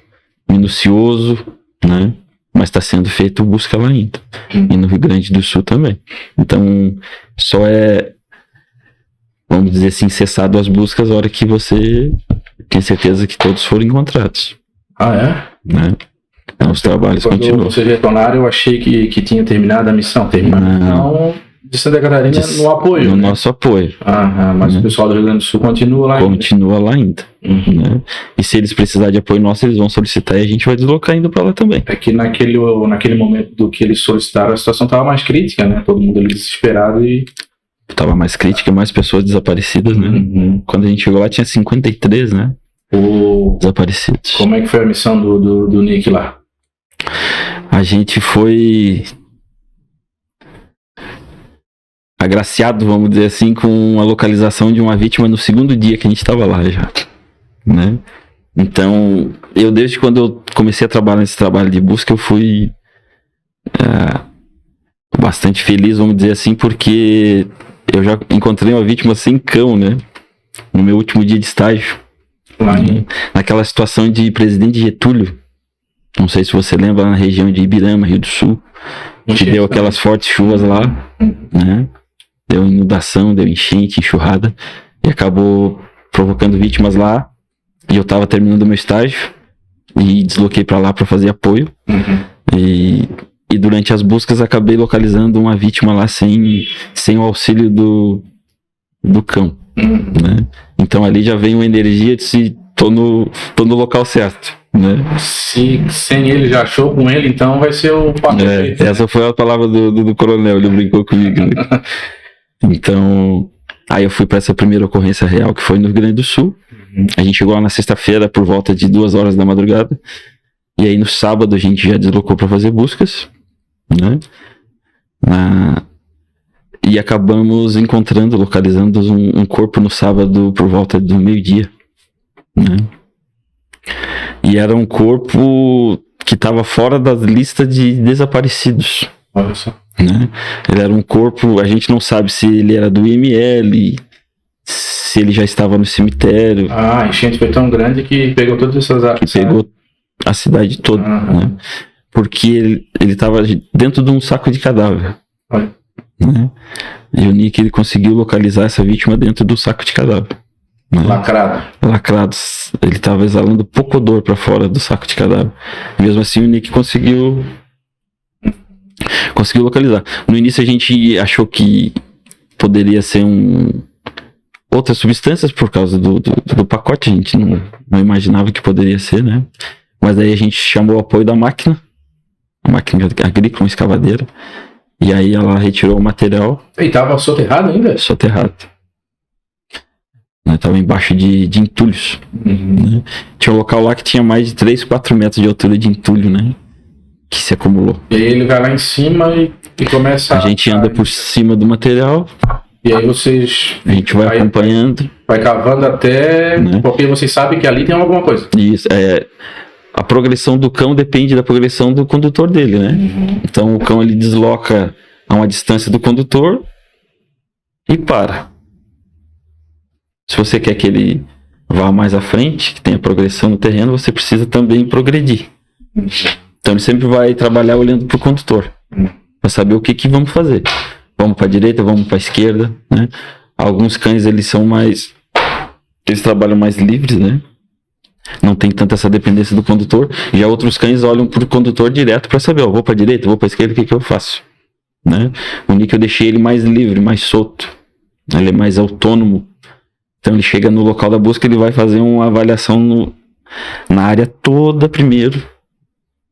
S2: minucioso, né? Mas está sendo feito busca lá ainda. E no Rio Grande do Sul também. Então, só vamos dizer assim, cessado as buscas a hora que você tem certeza que todos foram encontrados. Né? Então, os trabalhos continuam.
S1: Quando vocês retornaram, eu achei que tinha terminado a missão. Terminaram de Santa Catarina no apoio.
S2: No nosso apoio.
S1: Mas o pessoal do Rio Grande do Sul continua lá ainda.
S2: Continua lá ainda. Né? E se eles precisarem de apoio nosso, eles vão solicitar e a gente vai deslocar indo para lá também.
S1: É que naquele momento do que eles solicitaram, a situação estava mais crítica, né? Todo mundo ali desesperado e
S2: tava mais crítica, mais pessoas desaparecidas, né? Quando a gente chegou lá tinha 53, né? Desaparecidos.
S1: Como é que foi a missão do Nick lá?
S2: A gente foi agraciado, vamos dizer assim, com a localização de uma vítima no segundo dia que a gente estava lá já, né? Então, eu desde quando eu comecei a trabalhar nesse trabalho de busca, eu fui bastante feliz, vamos dizer assim, porque eu já encontrei uma vítima sem cão, né? No meu último dia de estágio. Naquela situação de Presidente Getúlio. Não sei se você lembra, na região de Ibirama, Rio do Sul, que deu aquelas fortes chuvas lá, né? Deu inundação, deu enchente, enxurrada, e acabou provocando vítimas lá. E eu tava terminando meu estágio e desloquei para lá para fazer apoio. E durante as buscas acabei localizando uma vítima lá sem o auxílio do cão, né? Então ali já vem uma energia de se tô no local certo, né?
S1: Se sem ele já achou, com ele então vai ser o papo.
S2: Essa foi a palavra do coronel, ele brincou comigo, né? Então, aí eu fui para essa primeira ocorrência real, que foi no Rio Grande do Sul. A gente chegou lá na sexta-feira por volta de 2 horas da madrugada. E aí no sábado a gente já deslocou para fazer buscas, né? E acabamos localizando um corpo no sábado por volta do meio-dia, né? E era um corpo que estava fora da lista de desaparecidos.
S1: Olha só.
S2: Né? Ele era um corpo, a gente não sabe se ele era do IML, se ele já estava no cemitério.
S1: A enchente foi tão grande que pegou todas essas áreas.
S2: Que pegou a cidade toda, né? Porque ele estava dentro de um saco de cadáver. Né? E o Nick, ele conseguiu localizar essa vítima dentro do saco de cadáver. Né? Lacrado. Ele estava exalando pouco odor para fora do saco de cadáver. Mesmo assim, o Nick conseguiu localizar. No início a gente achou que poderia ser outras substâncias por causa do pacote, a gente não imaginava que poderia ser, né? Mas aí a gente chamou o apoio da máquina agrícola, uma escavadeira, e aí ela retirou o material.
S1: E estava soterrado ainda?
S2: Soterrado. Estava embaixo de entulhos. Né? Tinha um local lá que tinha mais de 3, 4 metros de altura de entulho, né? Que se acumulou.
S1: E aí ele vai lá em cima e começa
S2: a gente anda por cima do material.
S1: E aí a
S2: gente vai acompanhando.
S1: Vai cavando até... Né? Porque vocês sabem que ali tem alguma coisa.
S2: Isso, a progressão do cão depende da progressão do condutor dele, né? Então o cão ele desloca a uma distância do condutor e para. Se você quer que ele vá mais à frente, que tenha progressão no terreno, você precisa também progredir. Então ele sempre vai trabalhar olhando para o condutor, para saber o que vamos fazer. Vamos para a direita, vamos para a esquerda, né? Alguns cães eles trabalham mais livres, né? Não tem tanta essa dependência do condutor. Já outros cães olham para o condutor direto para saber, vou para a direita, vou para a esquerda, o que eu faço, né? O Nick eu deixei ele mais livre, mais solto. Ele é mais autônomo. Então ele chega no local da busca, ele vai fazer uma avaliação na área toda primeiro,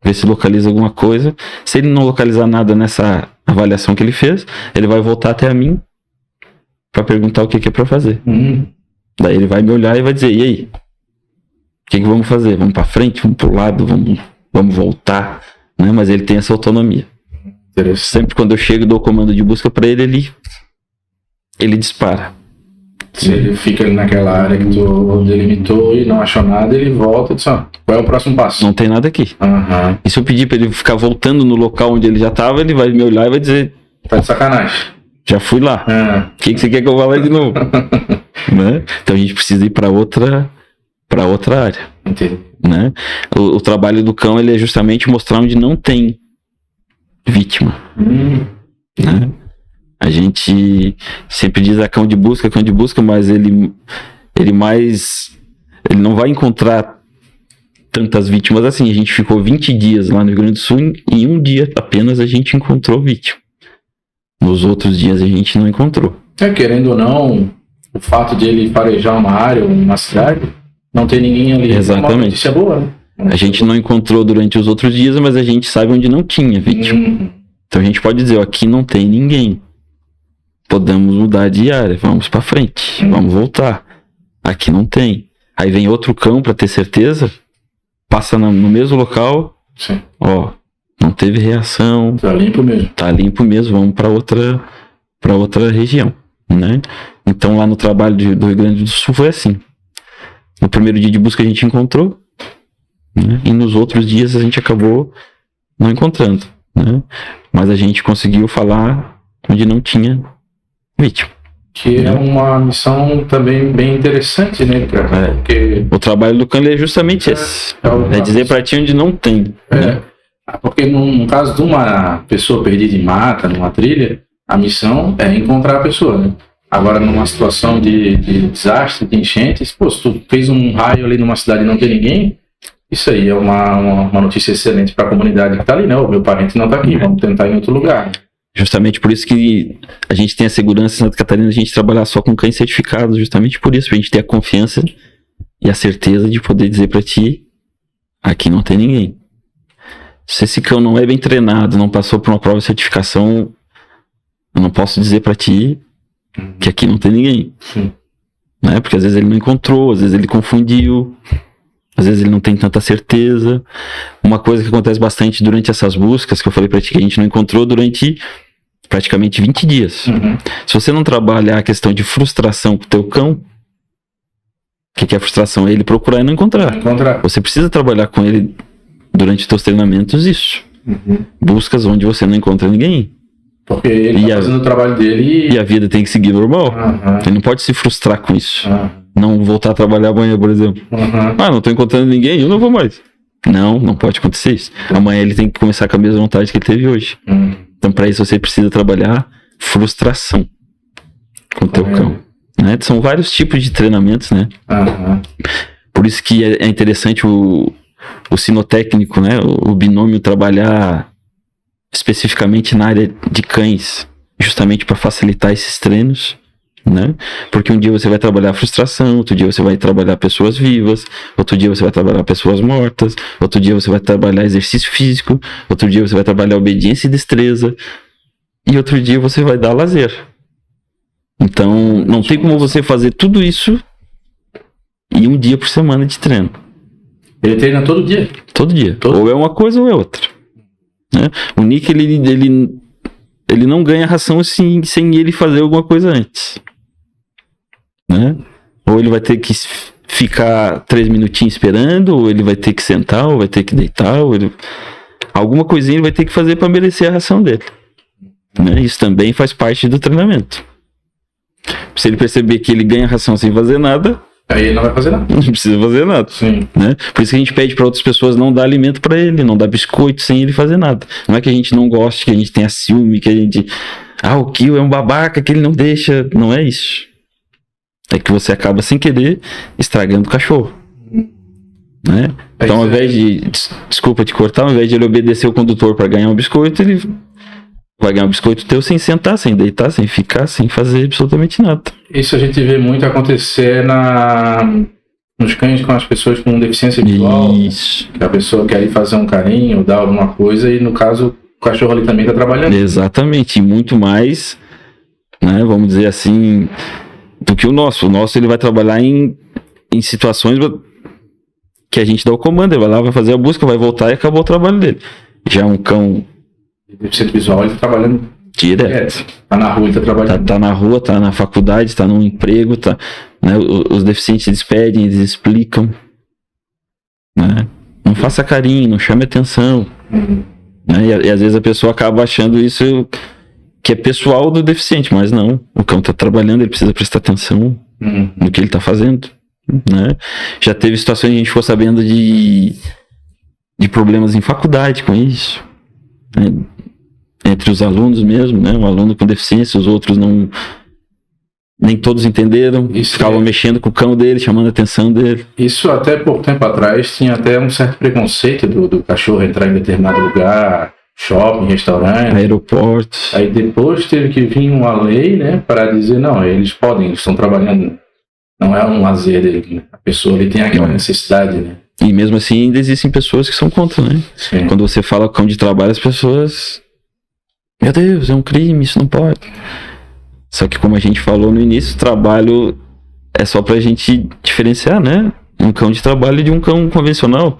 S2: ver se localiza alguma coisa. Se ele não localizar nada nessa avaliação que ele fez, ele vai voltar até a mim para perguntar o que é para fazer. Daí ele vai me olhar e vai dizer, e aí? O que vamos fazer? Vamos para frente? Vamos para o lado? Vamos voltar? Né? Mas ele tem essa autonomia. Sempre quando eu chego e dou o comando de busca para ele dispara.
S1: Se ele fica ali naquela área que tu delimitou e não achou nada, ele volta e diz, qual é o próximo passo?
S2: Não tem nada aqui. E se eu pedir para ele ficar voltando no local onde ele já estava, ele vai me olhar e vai dizer,
S1: tá de sacanagem.
S2: Já fui lá. O que você quer que eu vá lá de novo? Né? Então a gente precisa ir para outra área.
S1: Entendi.
S2: Né? O trabalho do cão ele é justamente mostrar onde não tem vítima. Né? A gente sempre diz cão de busca, mas ele não vai encontrar tantas vítimas assim. A gente ficou 20 dias lá no Rio Grande do Sul e em um dia apenas a gente encontrou vítima. Nos outros dias a gente não encontrou.
S1: Querendo ou não, o fato de ele farejar uma área ou uma cidade, não tem ninguém ali.
S2: Exatamente.
S1: É uma notícia boa, né?
S2: A gente não encontrou durante os outros dias, mas a gente sabe onde não tinha vítima. Então a gente pode dizer, aqui não tem ninguém. podemos mudar de área, vamos para frente, vamos voltar. Aqui não tem. Aí vem outro cão para ter certeza, passa no mesmo local,
S1: Sim.
S2: ó, não teve reação.
S1: Tá limpo mesmo.
S2: Tá limpo mesmo, vamos para outra região, né? Então lá no trabalho do Rio Grande do Sul foi assim. No primeiro dia de busca a gente encontrou, né? E nos outros dias a gente acabou não encontrando, né? Mas a gente conseguiu falar onde não tinha vítima.
S1: Que é uma missão também bem interessante, né, cara? Porque
S2: O trabalho do CAN é justamente esse. É dizer para ti onde não tem. Né?
S1: Porque no caso de uma pessoa perdida em mata, numa trilha, a missão é encontrar a pessoa, né? Agora, numa situação de desastre, de enchentes, pô, se tu fez um raio ali numa cidade e não tem ninguém, isso aí é uma notícia excelente para a comunidade que está ali, né? O meu parente não está aqui, vamos tentar em outro lugar.
S2: Justamente por isso que a gente tem a segurança em Santa Catarina, a gente trabalhar só com cães certificados, justamente por isso, pra gente ter a confiança e a certeza de poder dizer pra ti, aqui não tem ninguém. Se esse cão não é bem treinado, não passou por uma prova de certificação, eu não posso dizer pra ti que aqui não tem ninguém.
S1: Sim.
S2: Né? Porque às vezes ele não encontrou, às vezes ele confundiu, às vezes ele não tem tanta certeza. Uma coisa que acontece bastante durante essas buscas, que eu falei pra ti que a gente não encontrou durante praticamente 20 dias. Se você não trabalhar a questão de frustração com o teu cão, o que é frustração? É ele procurar e não encontrar. Você precisa trabalhar com ele durante os teus treinamentos isso. Buscas onde você não encontra ninguém.
S1: Porque ele tá fazendo o trabalho dele
S2: e a vida tem que seguir normal. Ele não pode se frustrar com isso. Não voltar a trabalhar amanhã, por exemplo. Não tô encontrando ninguém, eu não vou mais. Não pode acontecer isso. Amanhã ele tem que começar com a mesma vontade que ele teve hoje. Então, para isso, você precisa trabalhar frustração com o teu cão. Né? São vários tipos de treinamentos, né? Por isso que é interessante o sinotécnico, né? O binômio trabalhar especificamente na área de cães, justamente para facilitar esses treinos, né? Porque um dia você vai trabalhar frustração, outro dia você vai trabalhar pessoas vivas, outro dia você vai trabalhar pessoas mortas, outro dia você vai trabalhar exercício físico, outro dia você vai trabalhar obediência e destreza, e outro dia você vai dar lazer. Então, não tem como você fazer tudo isso em um dia por semana de treino.
S1: Ele treina todo dia?
S2: Todo dia. Ou é uma coisa ou é outra. Né? O Nick, ele não ganha ração assim, sem ele fazer alguma coisa antes. Né? Ou ele vai ter que ficar 3 minutinhos esperando, ou ele vai ter que sentar, ou vai ter que deitar, alguma coisinha ele vai ter que fazer para merecer a ração dele. Né? Isso também faz parte do treinamento. Se ele perceber que ele ganha ração sem fazer nada,
S1: aí ele não vai fazer nada.
S2: Não precisa fazer nada.
S1: Sim.
S2: Né? Por isso que a gente pede para outras pessoas não dar alimento para ele, não dar biscoito sem ele fazer nada. Não é que a gente não goste, que a gente tenha ciúme, que a gente... o Kio é um babaca, que ele não deixa. Não é isso. É que você acaba sem querer estragando o cachorro. Né? Então, ao invés de... Desculpa te cortar, ao invés de ele obedecer o condutor para ganhar um biscoito, ele vai ganhar um biscoito teu sem sentar, sem deitar, sem ficar, sem fazer absolutamente nada.
S1: Isso a gente vê muito acontecer nos cães com as pessoas com deficiência visual.
S2: Isso.
S1: Que a pessoa quer ir fazer um carinho, dar alguma coisa, e no caso o cachorro ali também está trabalhando.
S2: Exatamente, e muito mais, né, vamos dizer assim, do que o nosso. O nosso ele vai trabalhar em situações que a gente dá o comando, ele vai lá, vai fazer a busca, vai voltar e acabou o trabalho dele. Já um cão
S1: deficiente visual, ele está trabalhando
S2: direto.
S1: Tá na rua, ele tá trabalhando.
S2: Tá na rua, tá na faculdade, tá no emprego, tá, né? Os deficientes eles pedem, eles explicam. Né? Não faça carinho, não chame atenção. Né? E às vezes a pessoa acaba achando isso que é pessoal do deficiente, mas não. O cão tá trabalhando, ele precisa prestar atenção no que ele tá fazendo. Né? Já teve situações que a gente ficou sabendo de problemas em faculdade com isso. Né? Entre os alunos mesmo, né? Um aluno com deficiência, os outros não... Nem todos entenderam, ficavam mexendo com o cão dele, chamando a atenção dele.
S1: Isso até pouco tempo atrás tinha até um certo preconceito do cachorro entrar em determinado lugar, shopping, restaurante,
S2: aeroporto.
S1: Aí depois teve que vir uma lei, né, para dizer, não, eles podem, eles estão trabalhando, não é um lazer dele, né? A pessoa ele tem aquela necessidade, né?
S2: E mesmo assim ainda existem pessoas que são contra, né?
S1: Sim.
S2: Quando você fala cão de trabalho, as pessoas... Meu Deus, é um crime, isso não pode. Só que como a gente falou no início, o trabalho é só pra gente diferenciar, né? Um cão de trabalho de um cão convencional.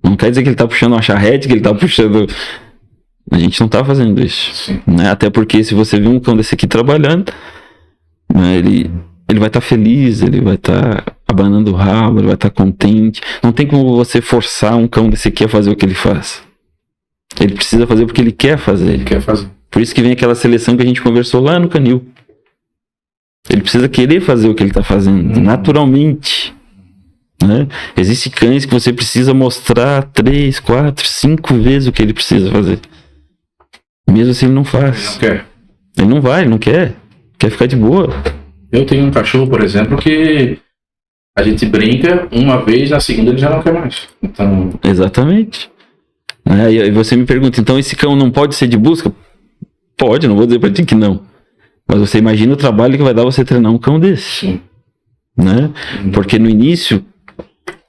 S2: Não quer dizer que ele tá puxando uma charrete, que ele tá puxando... A gente não tá fazendo isso. Né? Até porque se você vê um cão desse aqui trabalhando, né, ele vai estar feliz, ele vai estar abanando o rabo, ele vai estar contente. Não tem como você forçar um cão desse aqui a fazer o que ele faz. Ele precisa fazer porque ele quer fazer.
S1: Ele quer fazer.
S2: Por isso que vem aquela seleção que a gente conversou lá no canil. Ele precisa querer fazer o que ele está fazendo, naturalmente. Né? Existem cães que você precisa mostrar 3, 4, 5 vezes o que ele precisa fazer. Mesmo assim ele não faz.
S1: Ele não quer.
S2: Ele não vai, ele não quer. Quer ficar de boa.
S1: Eu tenho um cachorro, por exemplo, que a gente brinca uma vez, na segunda ele já não quer mais. Então...
S2: Exatamente. E você me pergunta, então esse cão não pode ser de busca? Pode, não vou dizer pra ti que não. Mas você imagina o trabalho que vai dar você treinar um cão desse.
S1: Sim.
S2: Né? Porque no início,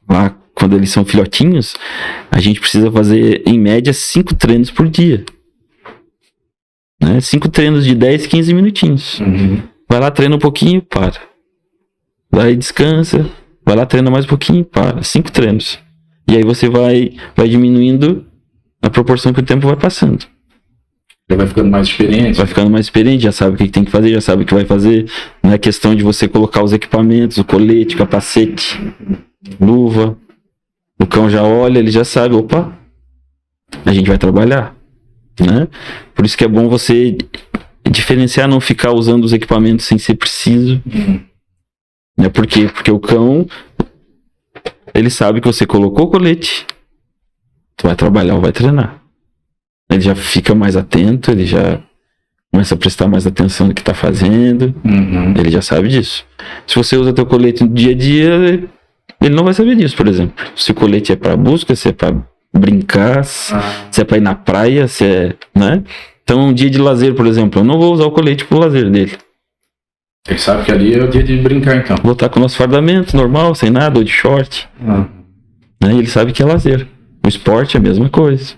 S2: lá quando eles são filhotinhos, a gente precisa fazer em média 5 treinos por dia. Né? 5 treinos de 10, 15 minutinhos. Vai lá, treina um pouquinho, para. Vai, descansa. Vai lá, treina mais um pouquinho, para. 5 treinos. E aí você vai diminuindo a proporção que o tempo vai passando.
S1: Ele vai ficando mais experiente.
S2: Vai ficando mais experiente, já sabe o que tem que fazer, já sabe o que vai fazer. Não é questão de você colocar os equipamentos, o colete, capacete, luva. O cão já olha, ele já sabe, opa, a gente vai trabalhar. Né? Por isso que é bom você diferenciar, não ficar usando os equipamentos sem ser preciso. Né? Por quê? Porque o cão, ele sabe que você colocou o colete, tu vai trabalhar ou vai treinar. Ele já fica mais atento, ele já começa a prestar mais atenção no que está fazendo. Ele já sabe disso. Se você usa teu colete no dia a dia, ele não vai saber disso, por exemplo. Se o colete é para busca, se é para brincar, se é para ir na praia, se é, né? Então, um dia de lazer, por exemplo, eu não vou usar o colete pro lazer dele.
S1: Ele sabe que ali é o dia de brincar, então.
S2: Vou estar com o nosso fardamento normal, sem nada, ou de short. Né? E ele sabe que é lazer. O esporte é a mesma coisa.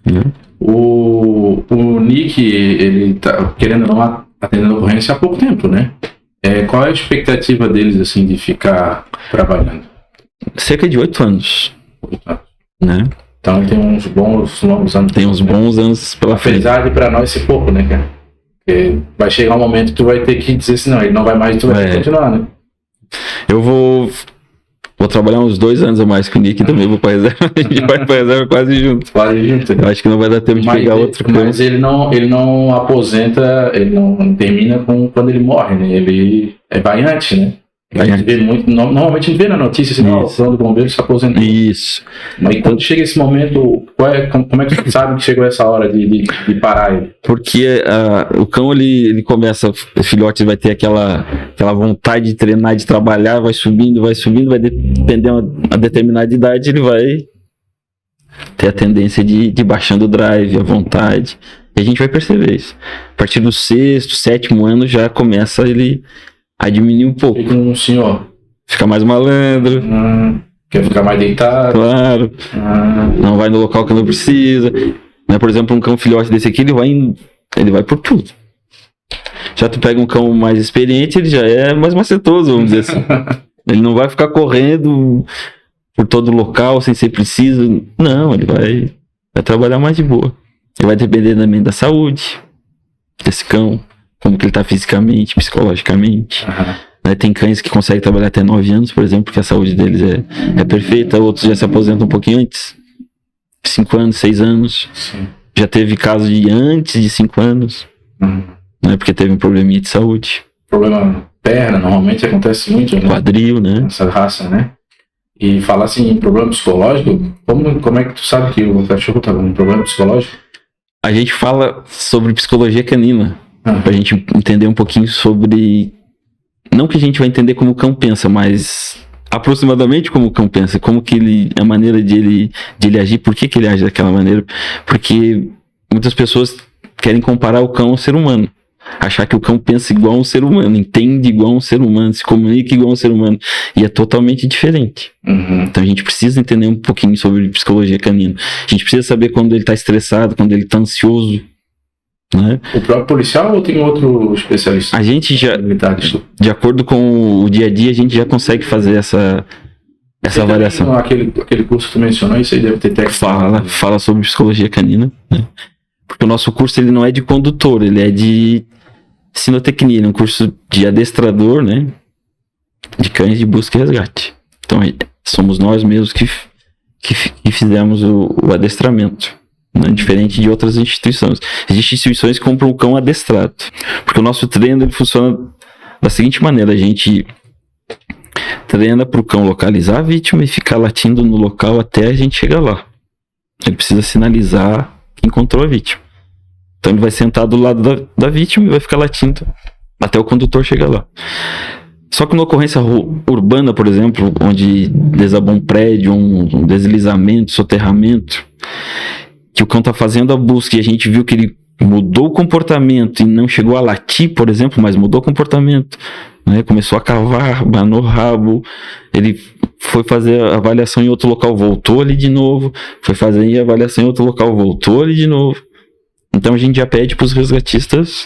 S2: Né?
S1: O Nick, ele tá querendo ou não atendendo a ocorrência há pouco tempo, né? Qual é a expectativa deles, assim, de ficar trabalhando?
S2: Cerca de 8 anos. Né?
S1: Então tem uns bons longos anos.
S2: Tem uns bons anos pela frente.
S1: Apesar de pra nós ser pouco, né, cara? Porque vai chegar um momento que tu vai ter que dizer assim, não, ele não vai mais, tu vai ter que continuar, né?
S2: Eu vou trabalhar uns 2 anos a mais com o Nick também, vou pra reserva. A gente vai pra reserva quase junto.
S1: Quase junto.
S2: Eu acho que não vai dar tempo de pegar outro cão.
S1: Mas ele não aposenta, ele não termina quando ele morre, né? Ele vai antes, né? A gente vê muito, normalmente a gente vê na notícia assim, o plano do bombeiro se aposentou.
S2: Isso.
S1: Mas quando chega esse momento, como é que você sabe que chegou essa hora de parar ele?
S2: Porque o cão, ele começa, o filhote vai ter aquela vontade de treinar, de trabalhar, vai subindo, vai depender a determinada idade, ele vai ter a tendência de baixando o drive, a vontade. E a gente vai perceber isso. A partir do 6º, 7º ano já começa ele a diminuir um pouco.
S1: Fica um senhor.
S2: Fica mais malandro.
S1: Quer ficar mais deitado.
S2: Claro. Não vai no local que não precisa. Né? Por exemplo, um cão filhote desse aqui, ele vai por tudo. Já tu pega um cão mais experiente, ele já é mais macetoso, vamos dizer assim. Ele não vai ficar correndo por todo local sem ser preciso. Não, ele vai trabalhar mais de boa. Ele vai depender também da saúde desse cão. Como que ele tá fisicamente, psicologicamente. Né? Tem cães que conseguem trabalhar até 9 anos, por exemplo, porque a saúde deles é perfeita. Outros já se aposentam um pouquinho antes. 5 anos, 6 anos.
S1: Sim.
S2: Já teve caso de antes de 5 anos. Né? Porque teve um probleminha de saúde.
S1: Problema perna, normalmente acontece muito, né?
S2: Quadril, né?
S1: Essa raça, né? E falar assim, em problema psicológico, como é que tu sabe que o cachorro tá com um problema psicológico?
S2: A gente fala sobre psicologia canina. Pra gente entender um pouquinho sobre... Não que a gente vai entender como o cão pensa, mas aproximadamente como o cão pensa, como que ele... a maneira de ele agir, por que ele age daquela maneira. Porque muitas pessoas querem comparar o cão ao ser humano. Achar que o cão pensa igual a um ser humano, entende igual a um ser humano, se comunica igual a um ser humano. E é totalmente diferente. Então a gente precisa entender um pouquinho sobre psicologia canina. A gente precisa saber quando ele tá estressado, quando ele tá ansioso. né?
S1: O próprio policial ou tem outro especialista?
S2: A gente já, de acordo com o dia a dia, a gente já consegue fazer essa avaliação.
S1: Aquele curso que tu mencionou, isso aí deve ter técnica.
S2: Fala sobre psicologia canina, né? Porque o nosso curso ele não é de condutor, ele é de sinotecnia, ele é um curso de adestrador, né? De cães de busca e resgate. Então somos nós mesmos que fizemos o adestramento, né? Diferente de outras instituições. Existem instituições que compram o cão adestrado, porque o nosso treino ele funciona da seguinte maneira: a gente treina para o cão localizar a vítima e ficar latindo no local até a gente chegar lá. Ele precisa sinalizar que encontrou a vítima. Então ele vai sentar do lado da vítima e vai ficar latindo até o condutor chegar lá. Só que numa ocorrência urbana, por exemplo, onde desabou um prédio, um deslizamento, soterramento, que o cão está fazendo a busca e a gente viu que ele mudou o comportamento e não chegou a latir, por exemplo, mas mudou o comportamento, né? Começou a cavar, banou o rabo, ele foi fazer a avaliação em outro local, voltou ali de novo, foi fazer a avaliação em outro local, voltou ali de novo. Então a gente já pede para os resgatistas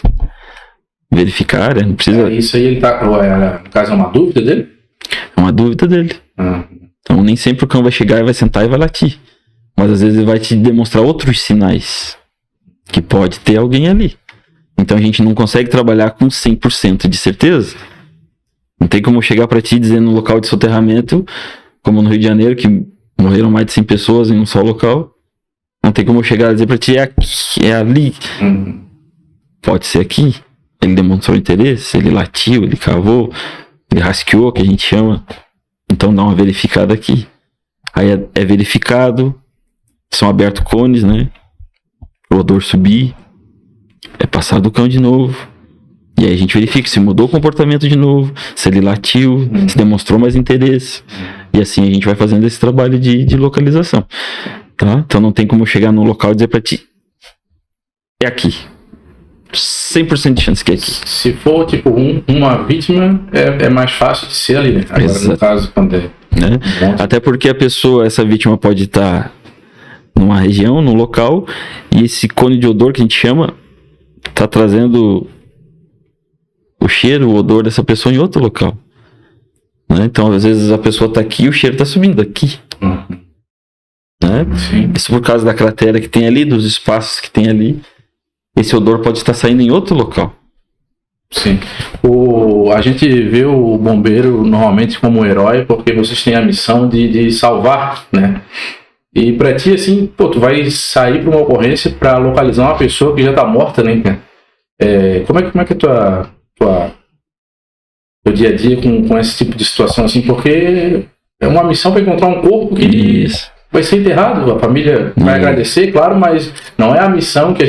S2: verificar, não precisa...
S1: Isso aí ele tá, no caso é uma dúvida dele?
S2: É uma dúvida dele. Então nem sempre o cão vai chegar e vai sentar e vai latir, mas às vezes ele vai te demonstrar outros sinais que pode ter alguém ali. Então a gente não consegue trabalhar com 100% de certeza. Não tem como chegar para ti dizer no local de soterramento, como no Rio de Janeiro, que morreram mais de 100 pessoas em um só local. Não tem como chegar a dizer para ti, é aqui, é ali. Pode ser aqui. Ele demonstrou interesse, ele latiu, ele cavou, ele rasqueou, que a gente chama. Então dá uma verificada aqui. Aí é verificado, são abertos cones, né? O odor subir, é passado o cão de novo. E aí a gente verifica se mudou o comportamento de novo, se ele latiu, se demonstrou mais interesse. E assim a gente vai fazendo esse trabalho de localização. Tá? Então não tem como eu chegar num local e dizer pra ti, é aqui. 100% de chance que é aqui.
S1: Se for tipo uma vítima, é mais fácil de ser ali, né? Agora no caso, quando é...
S2: Né? Até porque a pessoa, essa vítima pode estar numa região, num local, e esse cone de odor que a gente chama, tá trazendo o cheiro, o odor dessa pessoa em outro local. Né? Então, às vezes a pessoa tá aqui e o cheiro tá subindo aqui. Né? Isso por causa da cratera que tem ali, dos espaços que tem ali. Esse odor pode estar saindo em outro local.
S1: Sim. A gente vê o bombeiro normalmente como um herói porque vocês têm a missão de salvar, né? E pra ti, assim, pô, tu vai sair pra uma ocorrência pra localizar uma pessoa que já tá morta, né? Como é que é teu dia a dia com esse tipo de situação, assim? Porque é uma missão pra encontrar um corpo que vai ser enterrado, a família vai agradecer, claro, mas não é a missão que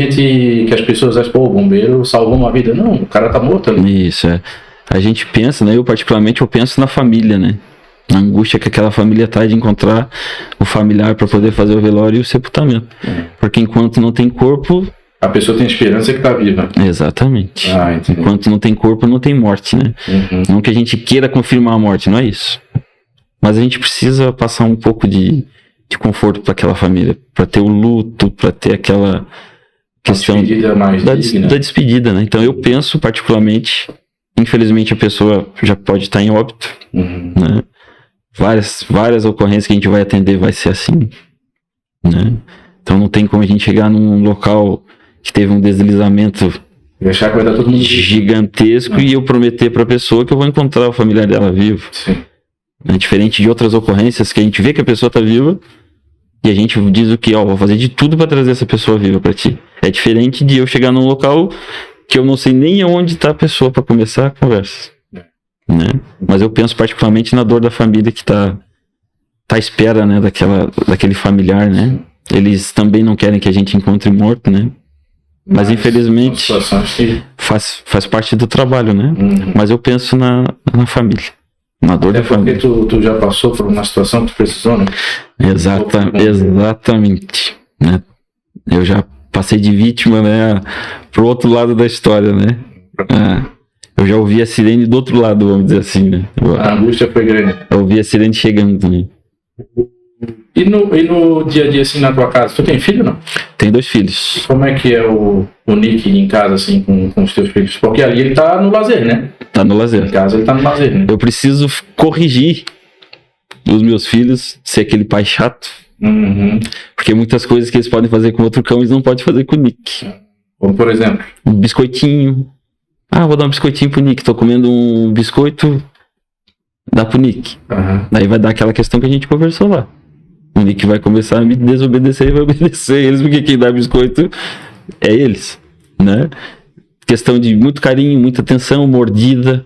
S1: as pessoas acham, pô, o bombeiro salvou uma vida. Não, o cara tá morto ali.
S2: Isso, é. A gente pensa, né? Eu particularmente, eu penso na família, né? Na angústia que aquela família tá de encontrar o familiar para poder fazer o velório e o sepultamento. Porque enquanto não tem corpo...
S1: A pessoa tem esperança que tá viva.
S2: Exatamente. Enquanto não tem corpo, não tem morte, né? Não que a gente queira confirmar a morte, não é isso. Mas a gente precisa passar um pouco de conforto para aquela família, para ter o luto, para ter aquela questão da despedida, né? Então eu penso particularmente, infelizmente a pessoa já pode estar em óbito, né? Várias ocorrências que a gente vai atender vai ser assim, né? Então não tem como a gente chegar num local que teve um deslizamento gigantesco e eu prometer para a pessoa que eu vou encontrar o familiar dela vivo. É diferente de outras ocorrências que a gente vê que a pessoa está viva e a gente diz o que, vou fazer de tudo para trazer essa pessoa viva para ti. É diferente de eu chegar num local que eu não sei nem onde está a pessoa para começar a conversa. Né? Mas eu penso particularmente na dor da família que tá à espera, né, daquele familiar, né? Eles também não querem que a gente encontre morto, né? Mas infelizmente faz parte do trabalho, né? Mas eu penso na família, na dor da família.
S1: Porque tu já passou por uma situação que tu precisou, né?
S2: Exatamente, né? Eu já passei de vítima, né, pro outro lado da história, né? Eu já ouvi a sirene do outro lado, vamos dizer assim, né?
S1: A angústia foi grande.
S2: Eu ouvi a sirene chegando também.
S1: E no dia a dia, assim, na tua casa, tu tem filho, não?
S2: Tenho 2 filhos.
S1: Como é que é o Nick em casa, assim, com os teus filhos? Porque ali ele tá no lazer, né?
S2: Tá no lazer.
S1: Em casa ele tá no lazer, né?
S2: Eu preciso corrigir os meus filhos, ser aquele pai chato.
S1: Uhum.
S2: Porque muitas coisas que eles podem fazer com outro cão, eles não podem fazer com o Nick.
S1: Como, por exemplo?
S2: Um biscoitinho. Ah, vou dar um biscoitinho pro Nick. Tô comendo um biscoito, dá pro Nick.
S1: Uhum.
S2: Daí vai dar aquela questão que a gente conversou lá. O Nick vai começar a me desobedecer e vai obedecer eles, porque quem dá biscoito é eles, né? Questão de muito carinho, muita atenção, mordida,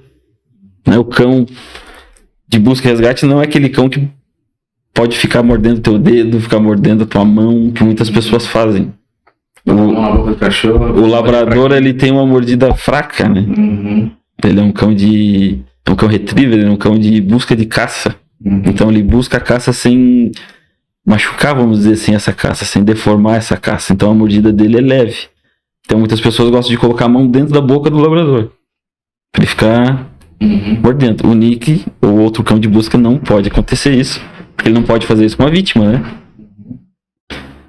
S2: né? O cão de busca e resgate não é aquele cão que pode ficar mordendo teu dedo, ficar mordendo a tua mão, que muitas pessoas fazem.
S1: Uma boca do cachorro.
S2: O labrador, ele tem uma mordida fraca, né?
S1: Uhum.
S2: Ele é um cão retriever, ele é um cão de busca de caça.
S1: Uhum.
S2: Então ele busca a caça sem machucar, vamos dizer assim, essa caça, sem deformar essa caça. Então a mordida dele é leve. Então muitas pessoas gostam de colocar a mão dentro da boca do labrador, pra ele ficar mordendo. O Nick, ou outro cão de busca, não pode acontecer isso, porque ele não pode fazer isso com a vítima, né?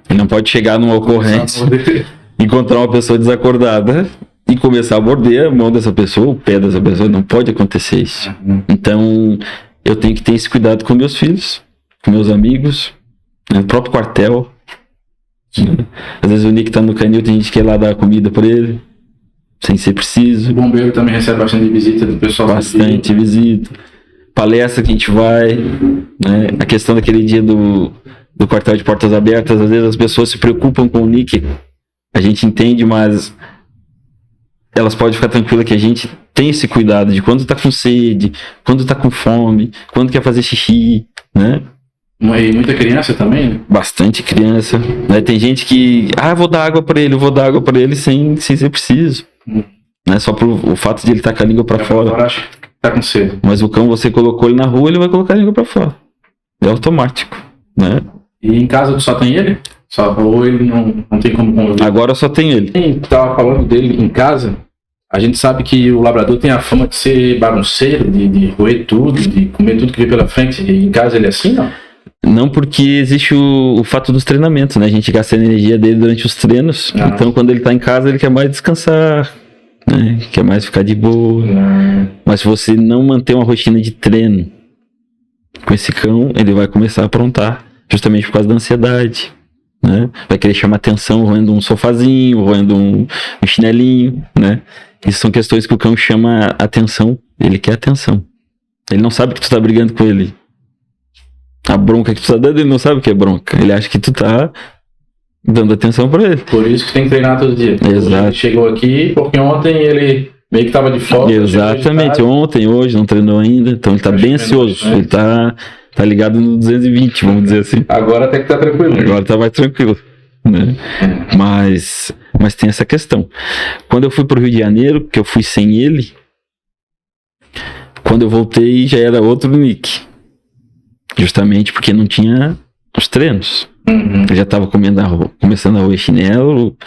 S2: Ele não pode chegar numa ocorrência, encontrar uma pessoa desacordada e começar a morder a mão dessa pessoa, o pé dessa pessoa. Não pode acontecer isso. Então eu tenho que ter esse cuidado com meus filhos, com meus amigos, no próprio quartel. Às vezes o Nick tá no canil, tem gente que quer lá dar comida pra ele, sem ser preciso.
S1: O bombeiro também recebe bastante visita do pessoal.
S2: Bastante visita. Palestra que a gente vai, né? A questão daquele dia do quartel de portas abertas, às vezes as pessoas se preocupam com o Nick. A gente entende, mas elas podem ficar tranquilas que a gente tem esse cuidado de quando tá com sede, quando tá com fome, quando quer fazer xixi, né?
S1: E muita criança também, né?
S2: Bastante criança, né? Tem gente que, vou dar água pra ele sem ser preciso, né? Só por o fato de ele estar com a língua pra fora.
S1: Agora acho que tá com sede.
S2: Mas o cão, você colocou ele na rua, ele vai colocar a língua pra fora. É automático, né?
S1: E em casa tu só tem ele? Ou ele não tem como conviver?
S2: Agora eu só tenho ele.
S1: Quem tava falando dele em casa, a gente sabe que o labrador tem a fama de ser bagunceiro, de roer tudo, de comer tudo que vem pela frente. E em casa ele é assim, não?
S2: Não, porque existe o fato dos treinamentos, né? A gente gasta a energia dele durante os treinos. Então, quando ele tá em casa, ele quer mais descansar, né? Quer mais ficar de boa. Mas se você não manter uma rotina de treino com esse cão, ele vai começar a aprontar, justamente por causa da ansiedade, né? Vai querer chamar atenção roendo um sofazinho, roendo um chinelinho, né? Isso são questões que o cão chama atenção. Ele quer atenção. Ele não sabe que tu tá brigando com ele. A bronca que tu tá dando, ele não sabe o que é bronca. Ele acha que tu tá dando atenção pra ele.
S1: Por isso que tem que treinar todo dia.
S2: Exato.
S1: Ele chegou aqui porque ontem ele meio que tava de folga.
S2: Exatamente. Ontem, hoje, não treinou ainda. Então ele tá bem ansioso. Ele tá ligado no 220, vamos dizer assim.
S1: Agora até que tá tranquilo.
S2: Agora tá mais tranquilo, né? Mas tem essa questão. Quando eu fui pro Rio de Janeiro, que eu fui sem ele, quando eu voltei já era outro Nick. Justamente porque não tinha os treinos. Eu já tava começando a roer chinelo,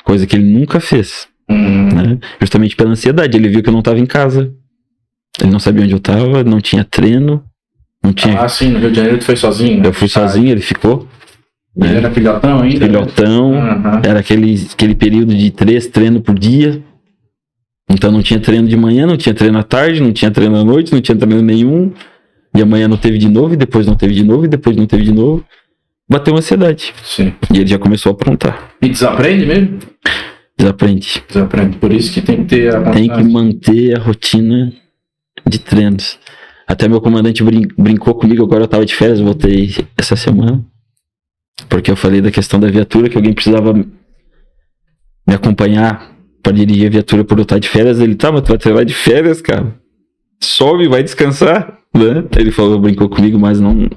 S2: coisa que ele nunca fez. Né? Justamente pela ansiedade. Ele viu que eu não tava em casa. Ele não sabia onde eu tava, não tinha treino. Não tinha...
S1: sim, no Rio de Janeiro tu foi sozinho, né?
S2: Eu fui sozinho, ele ficou.
S1: Ele era filhotão ainda?
S2: Filhotão. Era aquele período de 3 treinos por dia. Então não tinha treino de manhã, não tinha treino à tarde, não tinha treino à noite, não tinha treino nenhum. E amanhã não teve de novo, e depois não teve de novo, e depois não teve de novo. Bateu uma ansiedade.
S1: Sim.
S2: E ele já começou a aprontar.
S1: E desaprende mesmo?
S2: Desaprende.
S1: Por isso que tem que ter a...
S2: Tem que manter a rotina de treinos. Até meu comandante brincou comigo, agora eu tava de férias, voltei essa semana. Porque eu falei da questão da viatura, que alguém precisava me acompanhar para dirigir a viatura por eu estar de férias. Ele, mas tu vai treinar de férias, cara? Sobe, vai descansar, né? Ele brincou comigo, mas não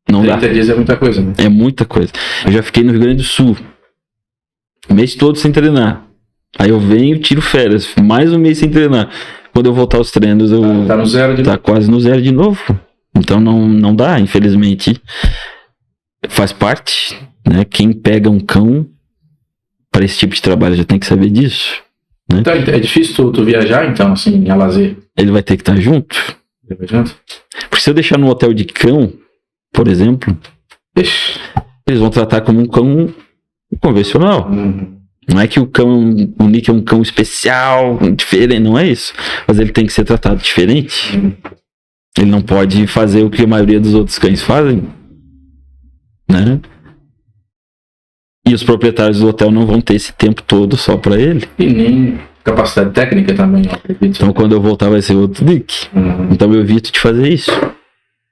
S2: dá.
S1: 30 dias é muita coisa, né?
S2: É muita coisa. Eu já fiquei no Rio Grande do Sul, o mês todo sem treinar. Aí eu venho e tiro férias, mais um mês sem treinar. Quando eu voltar aos treinos,
S1: tá no zero de novo.
S2: Tá quase no zero de novo. Então não dá, infelizmente. Faz parte, né? Quem pega um cão para esse tipo de trabalho já tem que saber disso. Né?
S1: Então é difícil tu viajar, então, assim, a lazer?
S2: Ele vai ter que estar junto. Porque se eu deixar no hotel de cão, por exemplo,
S1: Ixi.
S2: Eles vão tratar como um cão convencional. Não é que o Nick é um cão especial, diferente, não é isso. Mas ele tem que ser tratado diferente. Ele não pode fazer o que a maioria dos outros cães fazem, né? E os proprietários do hotel não vão ter esse tempo todo só pra ele.
S1: E nem capacidade técnica também, eu acredito.
S2: Então quando eu voltar vai ser outro Nick. Então eu evito de fazer isso.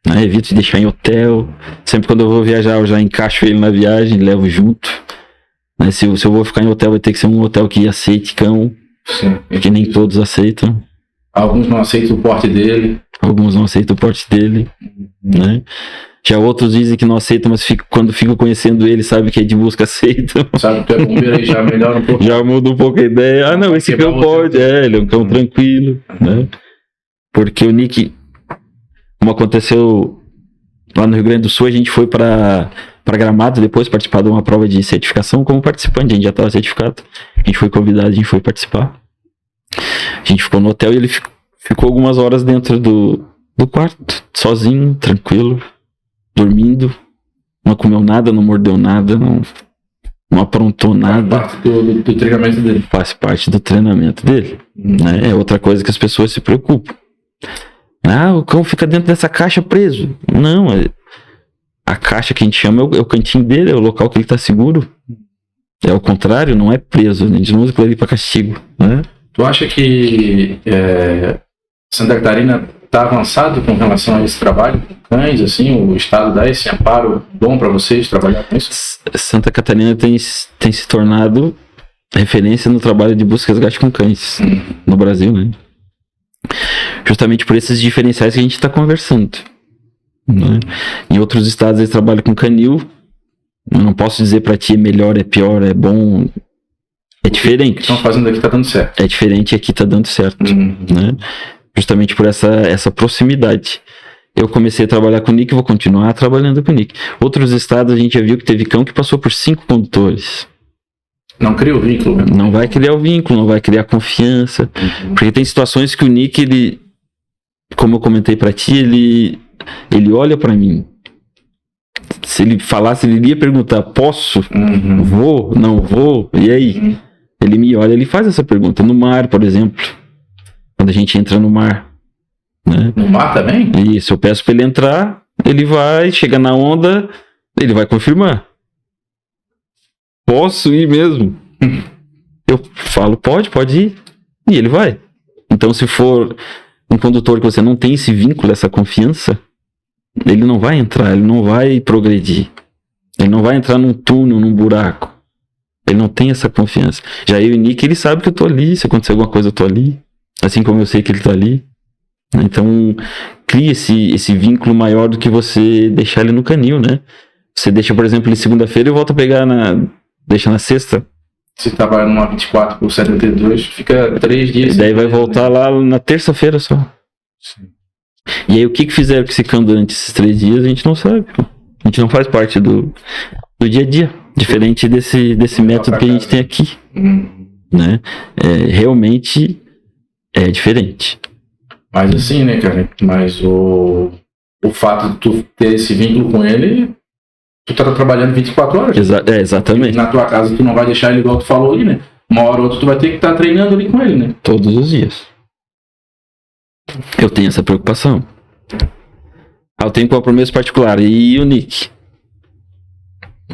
S2: Né? Evito de deixar em hotel. Sempre quando eu vou viajar, eu já encaixo ele na viagem, levo junto. Né? Se eu vou ficar em hotel, vai ter que ser um hotel que aceite cão.
S1: Sim.
S2: Que nem todos aceitam.
S1: Alguns não aceitam o porte dele.
S2: Alguns não aceitam o porte dele. Né? Já outros dizem que não aceitam, mas quando ficam conhecendo ele, sabe que é de busca, aceitam.
S1: Sabe que é bombeiro aí, já melhora um pouco.
S2: Já muda um pouco a ideia. Ah, não, esse cão pode. Ele é um cão tranquilo. Né? Porque o Nick, como aconteceu lá no Rio Grande do Sul, a gente foi para Gramado depois participar de uma prova de certificação como participante. A gente já estava certificado. A gente foi convidado, a gente foi participar. A gente ficou no hotel e ele ficou algumas horas dentro do quarto, sozinho, tranquilo, dormindo. Não comeu nada, não mordeu nada, não aprontou nada.
S1: Faz parte do treinamento dele.
S2: Faz parte do treinamento dele. Né? É outra coisa que as pessoas se preocupam. Ah, o cão fica dentro dessa caixa preso. Não, a caixa que a gente chama é o cantinho dele, é o local que ele está seguro. É o contrário, não é preso. A gente não usa aquilo ali para castigo. Né?
S1: Tu acha que Santa Catarina está avançado com relação a esse trabalho com cães? Assim, o Estado dá esse amparo bom para vocês trabalhar com isso?
S2: Santa Catarina tem se tornado referência no trabalho de busca e resgate com cães no Brasil, né? Justamente por esses diferenciais que a gente está conversando. Né? Em outros estados eles trabalham com canil. Eu não posso dizer para ti é melhor, é pior, é bom. É diferente. O que
S1: estão fazendo aqui está dando certo.
S2: É diferente e aqui está dando certo. Né? Justamente por essa proximidade. Eu comecei a trabalhar com o Nick e vou continuar trabalhando com o Nick. Outros estados a gente já viu que teve cão que passou por 5 condutores.
S1: Não cria o vínculo. Né?
S2: Não vai criar o vínculo, não vai criar confiança. Porque tem situações que o Nick, ele, como eu comentei pra ti, ele olha pra mim. Se ele falasse, ele iria perguntar, posso? Vou? Não vou? E aí? Ele me olha, ele faz essa pergunta. No mar, por exemplo. Quando a gente entra no mar. Né?
S1: No mar também?
S2: Isso, eu peço pra ele entrar, ele vai, chega na onda, ele vai confirmar. Posso ir mesmo? Eu falo, pode ir. E ele vai. Então, se for um condutor que você não tem esse vínculo, essa confiança, ele não vai entrar, ele não vai progredir. Ele não vai entrar num túnel, num buraco. Ele não tem essa confiança. Já eu e o Nick, ele sabe que eu tô ali. Se acontecer alguma coisa, eu tô ali. Assim como eu sei que ele tá ali. Então, cria esse vínculo maior do que você deixar ele no canil, né? Você deixa, por exemplo, ele segunda-feira e volta a pegar deixa na sexta.
S1: Se trabalha numa 24 por 72, fica 3 dias.
S2: E daí vai voltar lá na terça-feira só.
S1: Sim.
S2: E aí o que fizeram com esse cão durante esses 3 dias, a gente não sabe. A gente não faz parte do dia a dia. Diferente desse método que a gente tem aqui. Né? Realmente é diferente.
S1: Mas assim, né, cara? Mas o fato de tu ter esse vínculo com ele, tu tá trabalhando 24 horas.
S2: Exatamente.
S1: Na tua casa tu não vai deixar ele igual tu falou ali, né? Uma hora ou outra tu vai ter que estar treinando ali com ele, né?
S2: Todos os dias. Eu tenho essa preocupação. Eu tenho compromisso particular. E o Nick?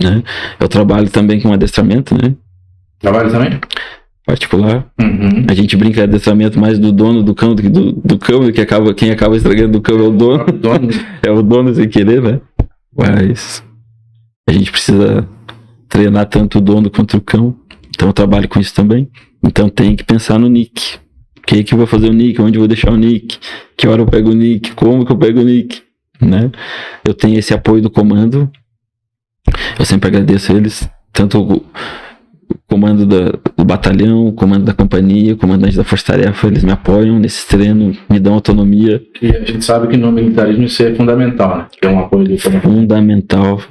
S2: Né? Eu trabalho também com adestramento, né?
S1: Trabalho também?
S2: Particular. A gente brinca de adestramento mais do dono do cão do que do cão, quem acaba estragando o cão é o dono. É o dono sem querer, né? Mas a gente precisa treinar tanto o dono quanto o cão. Então eu trabalho com isso também. Então tem que pensar no Nick. O que eu vou fazer o Nick? Onde eu vou deixar o Nick? Que hora eu pego o Nick? Como que eu pego o Nick? Né? Eu tenho esse apoio do comando. Eu sempre agradeço eles. Tanto o comando do batalhão, o comando da companhia, o comandante da força-tarefa, eles me apoiam nesse treino, me dão autonomia.
S1: E a gente sabe que no militarismo isso é fundamental, né? É um apoio
S2: fundamental.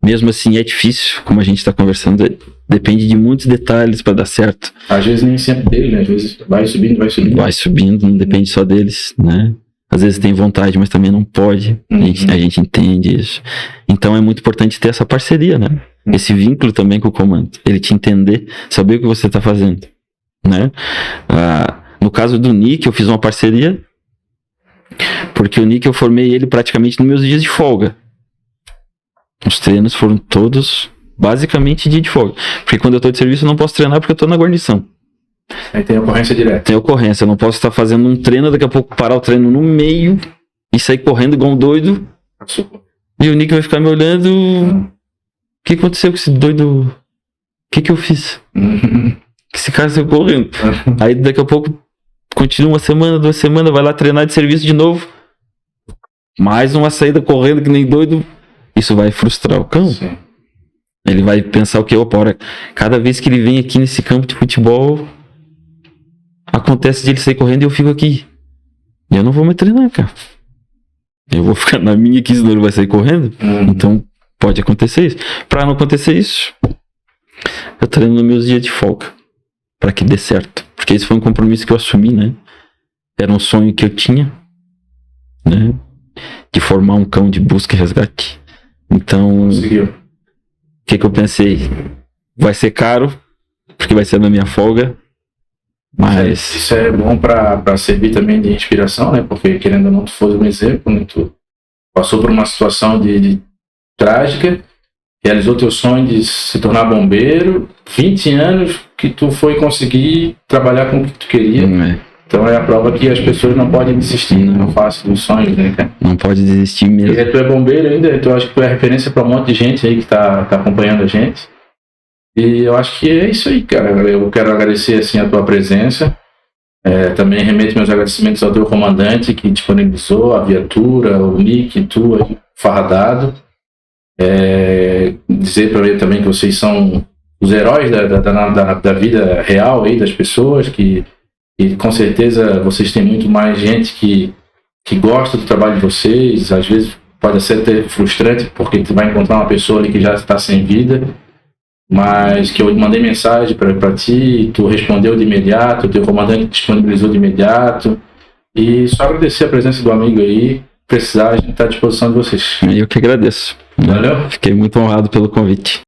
S2: Mesmo assim é difícil, como a gente está conversando, depende de muitos detalhes para dar certo.
S1: Às vezes nem sempre dele, né? Às vezes vai subindo.
S2: Vai subindo, não depende só deles, né? às vezes tem vontade, mas também não pode. A gente entende isso. Então é muito importante ter essa parceria, né? Esse vínculo também com o comando. Ele te entender, saber o que você está fazendo, né? No caso do Nick, eu fiz uma parceria, porque o Nick eu formei ele praticamente nos meus dias de folga. Os treinos foram todos basicamente dia de folga. Porque quando eu tô de serviço eu não posso treinar porque eu tô na guarnição.
S1: Aí tem ocorrência direta.
S2: Tem ocorrência, eu não posso estar fazendo um treino, daqui a pouco parar o treino no meio e sair correndo igual um doido. E o Nick vai ficar me olhando. O que aconteceu com esse doido? O que eu fiz? Que esse cara saiu correndo. Aí daqui a pouco continua 1 semana, 2 semanas, vai lá treinar de serviço de novo. Mais uma saída correndo que nem doido. Isso vai frustrar o cão.
S1: Sim.
S2: Ele vai pensar o que? Opa, cada vez que ele vem aqui nesse campo de futebol, acontece de ele sair correndo e eu fico aqui. E eu não vou me treinar, cara. Eu vou ficar na minha aqui, senão ele vai sair correndo. Então, pode acontecer isso. Pra não acontecer isso, eu treino nos meus dias de folga. Pra que dê certo. Porque esse foi um compromisso que eu assumi, né? Era um sonho que eu tinha, né? De formar um cão de busca e resgate. Então,
S1: Conseguiu.
S2: o que eu pensei? Vai ser caro, porque vai ser na minha folga, mas...
S1: Isso é bom pra servir também de inspiração, né? Porque, querendo ou não, tu foi um exemplo, né? Tu passou por uma situação de trágica, realizou teu sonho de se tornar bombeiro, 20 anos que tu foi conseguir trabalhar com o que tu queria. Então é a prova que as pessoas não podem desistir, não façam dos sonhos, né, cara?
S2: Não pode desistir mesmo.
S1: E tu é bombeiro ainda, tu acho que tu é referência para um monte de gente aí que tá acompanhando a gente. E eu acho que é isso aí, cara. Eu quero agradecer, assim, a tua presença. Também remeto meus agradecimentos ao teu comandante que disponibilizou a viatura, o Nick, tu aí, farradado. Dizer para ele também que vocês são os heróis da vida real aí das pessoas, que com certeza vocês têm muito mais gente que gosta do trabalho de vocês. Às vezes pode ser até frustrante, porque tu vai encontrar uma pessoa ali que já está sem vida, mas que eu mandei mensagem para ti, tu respondeu de imediato, o teu comandante disponibilizou de imediato, e só agradecer a presença do amigo aí. Precisar, a gente está à disposição de vocês.
S2: Eu que agradeço.
S1: Valeu?
S2: Fiquei muito honrado pelo convite.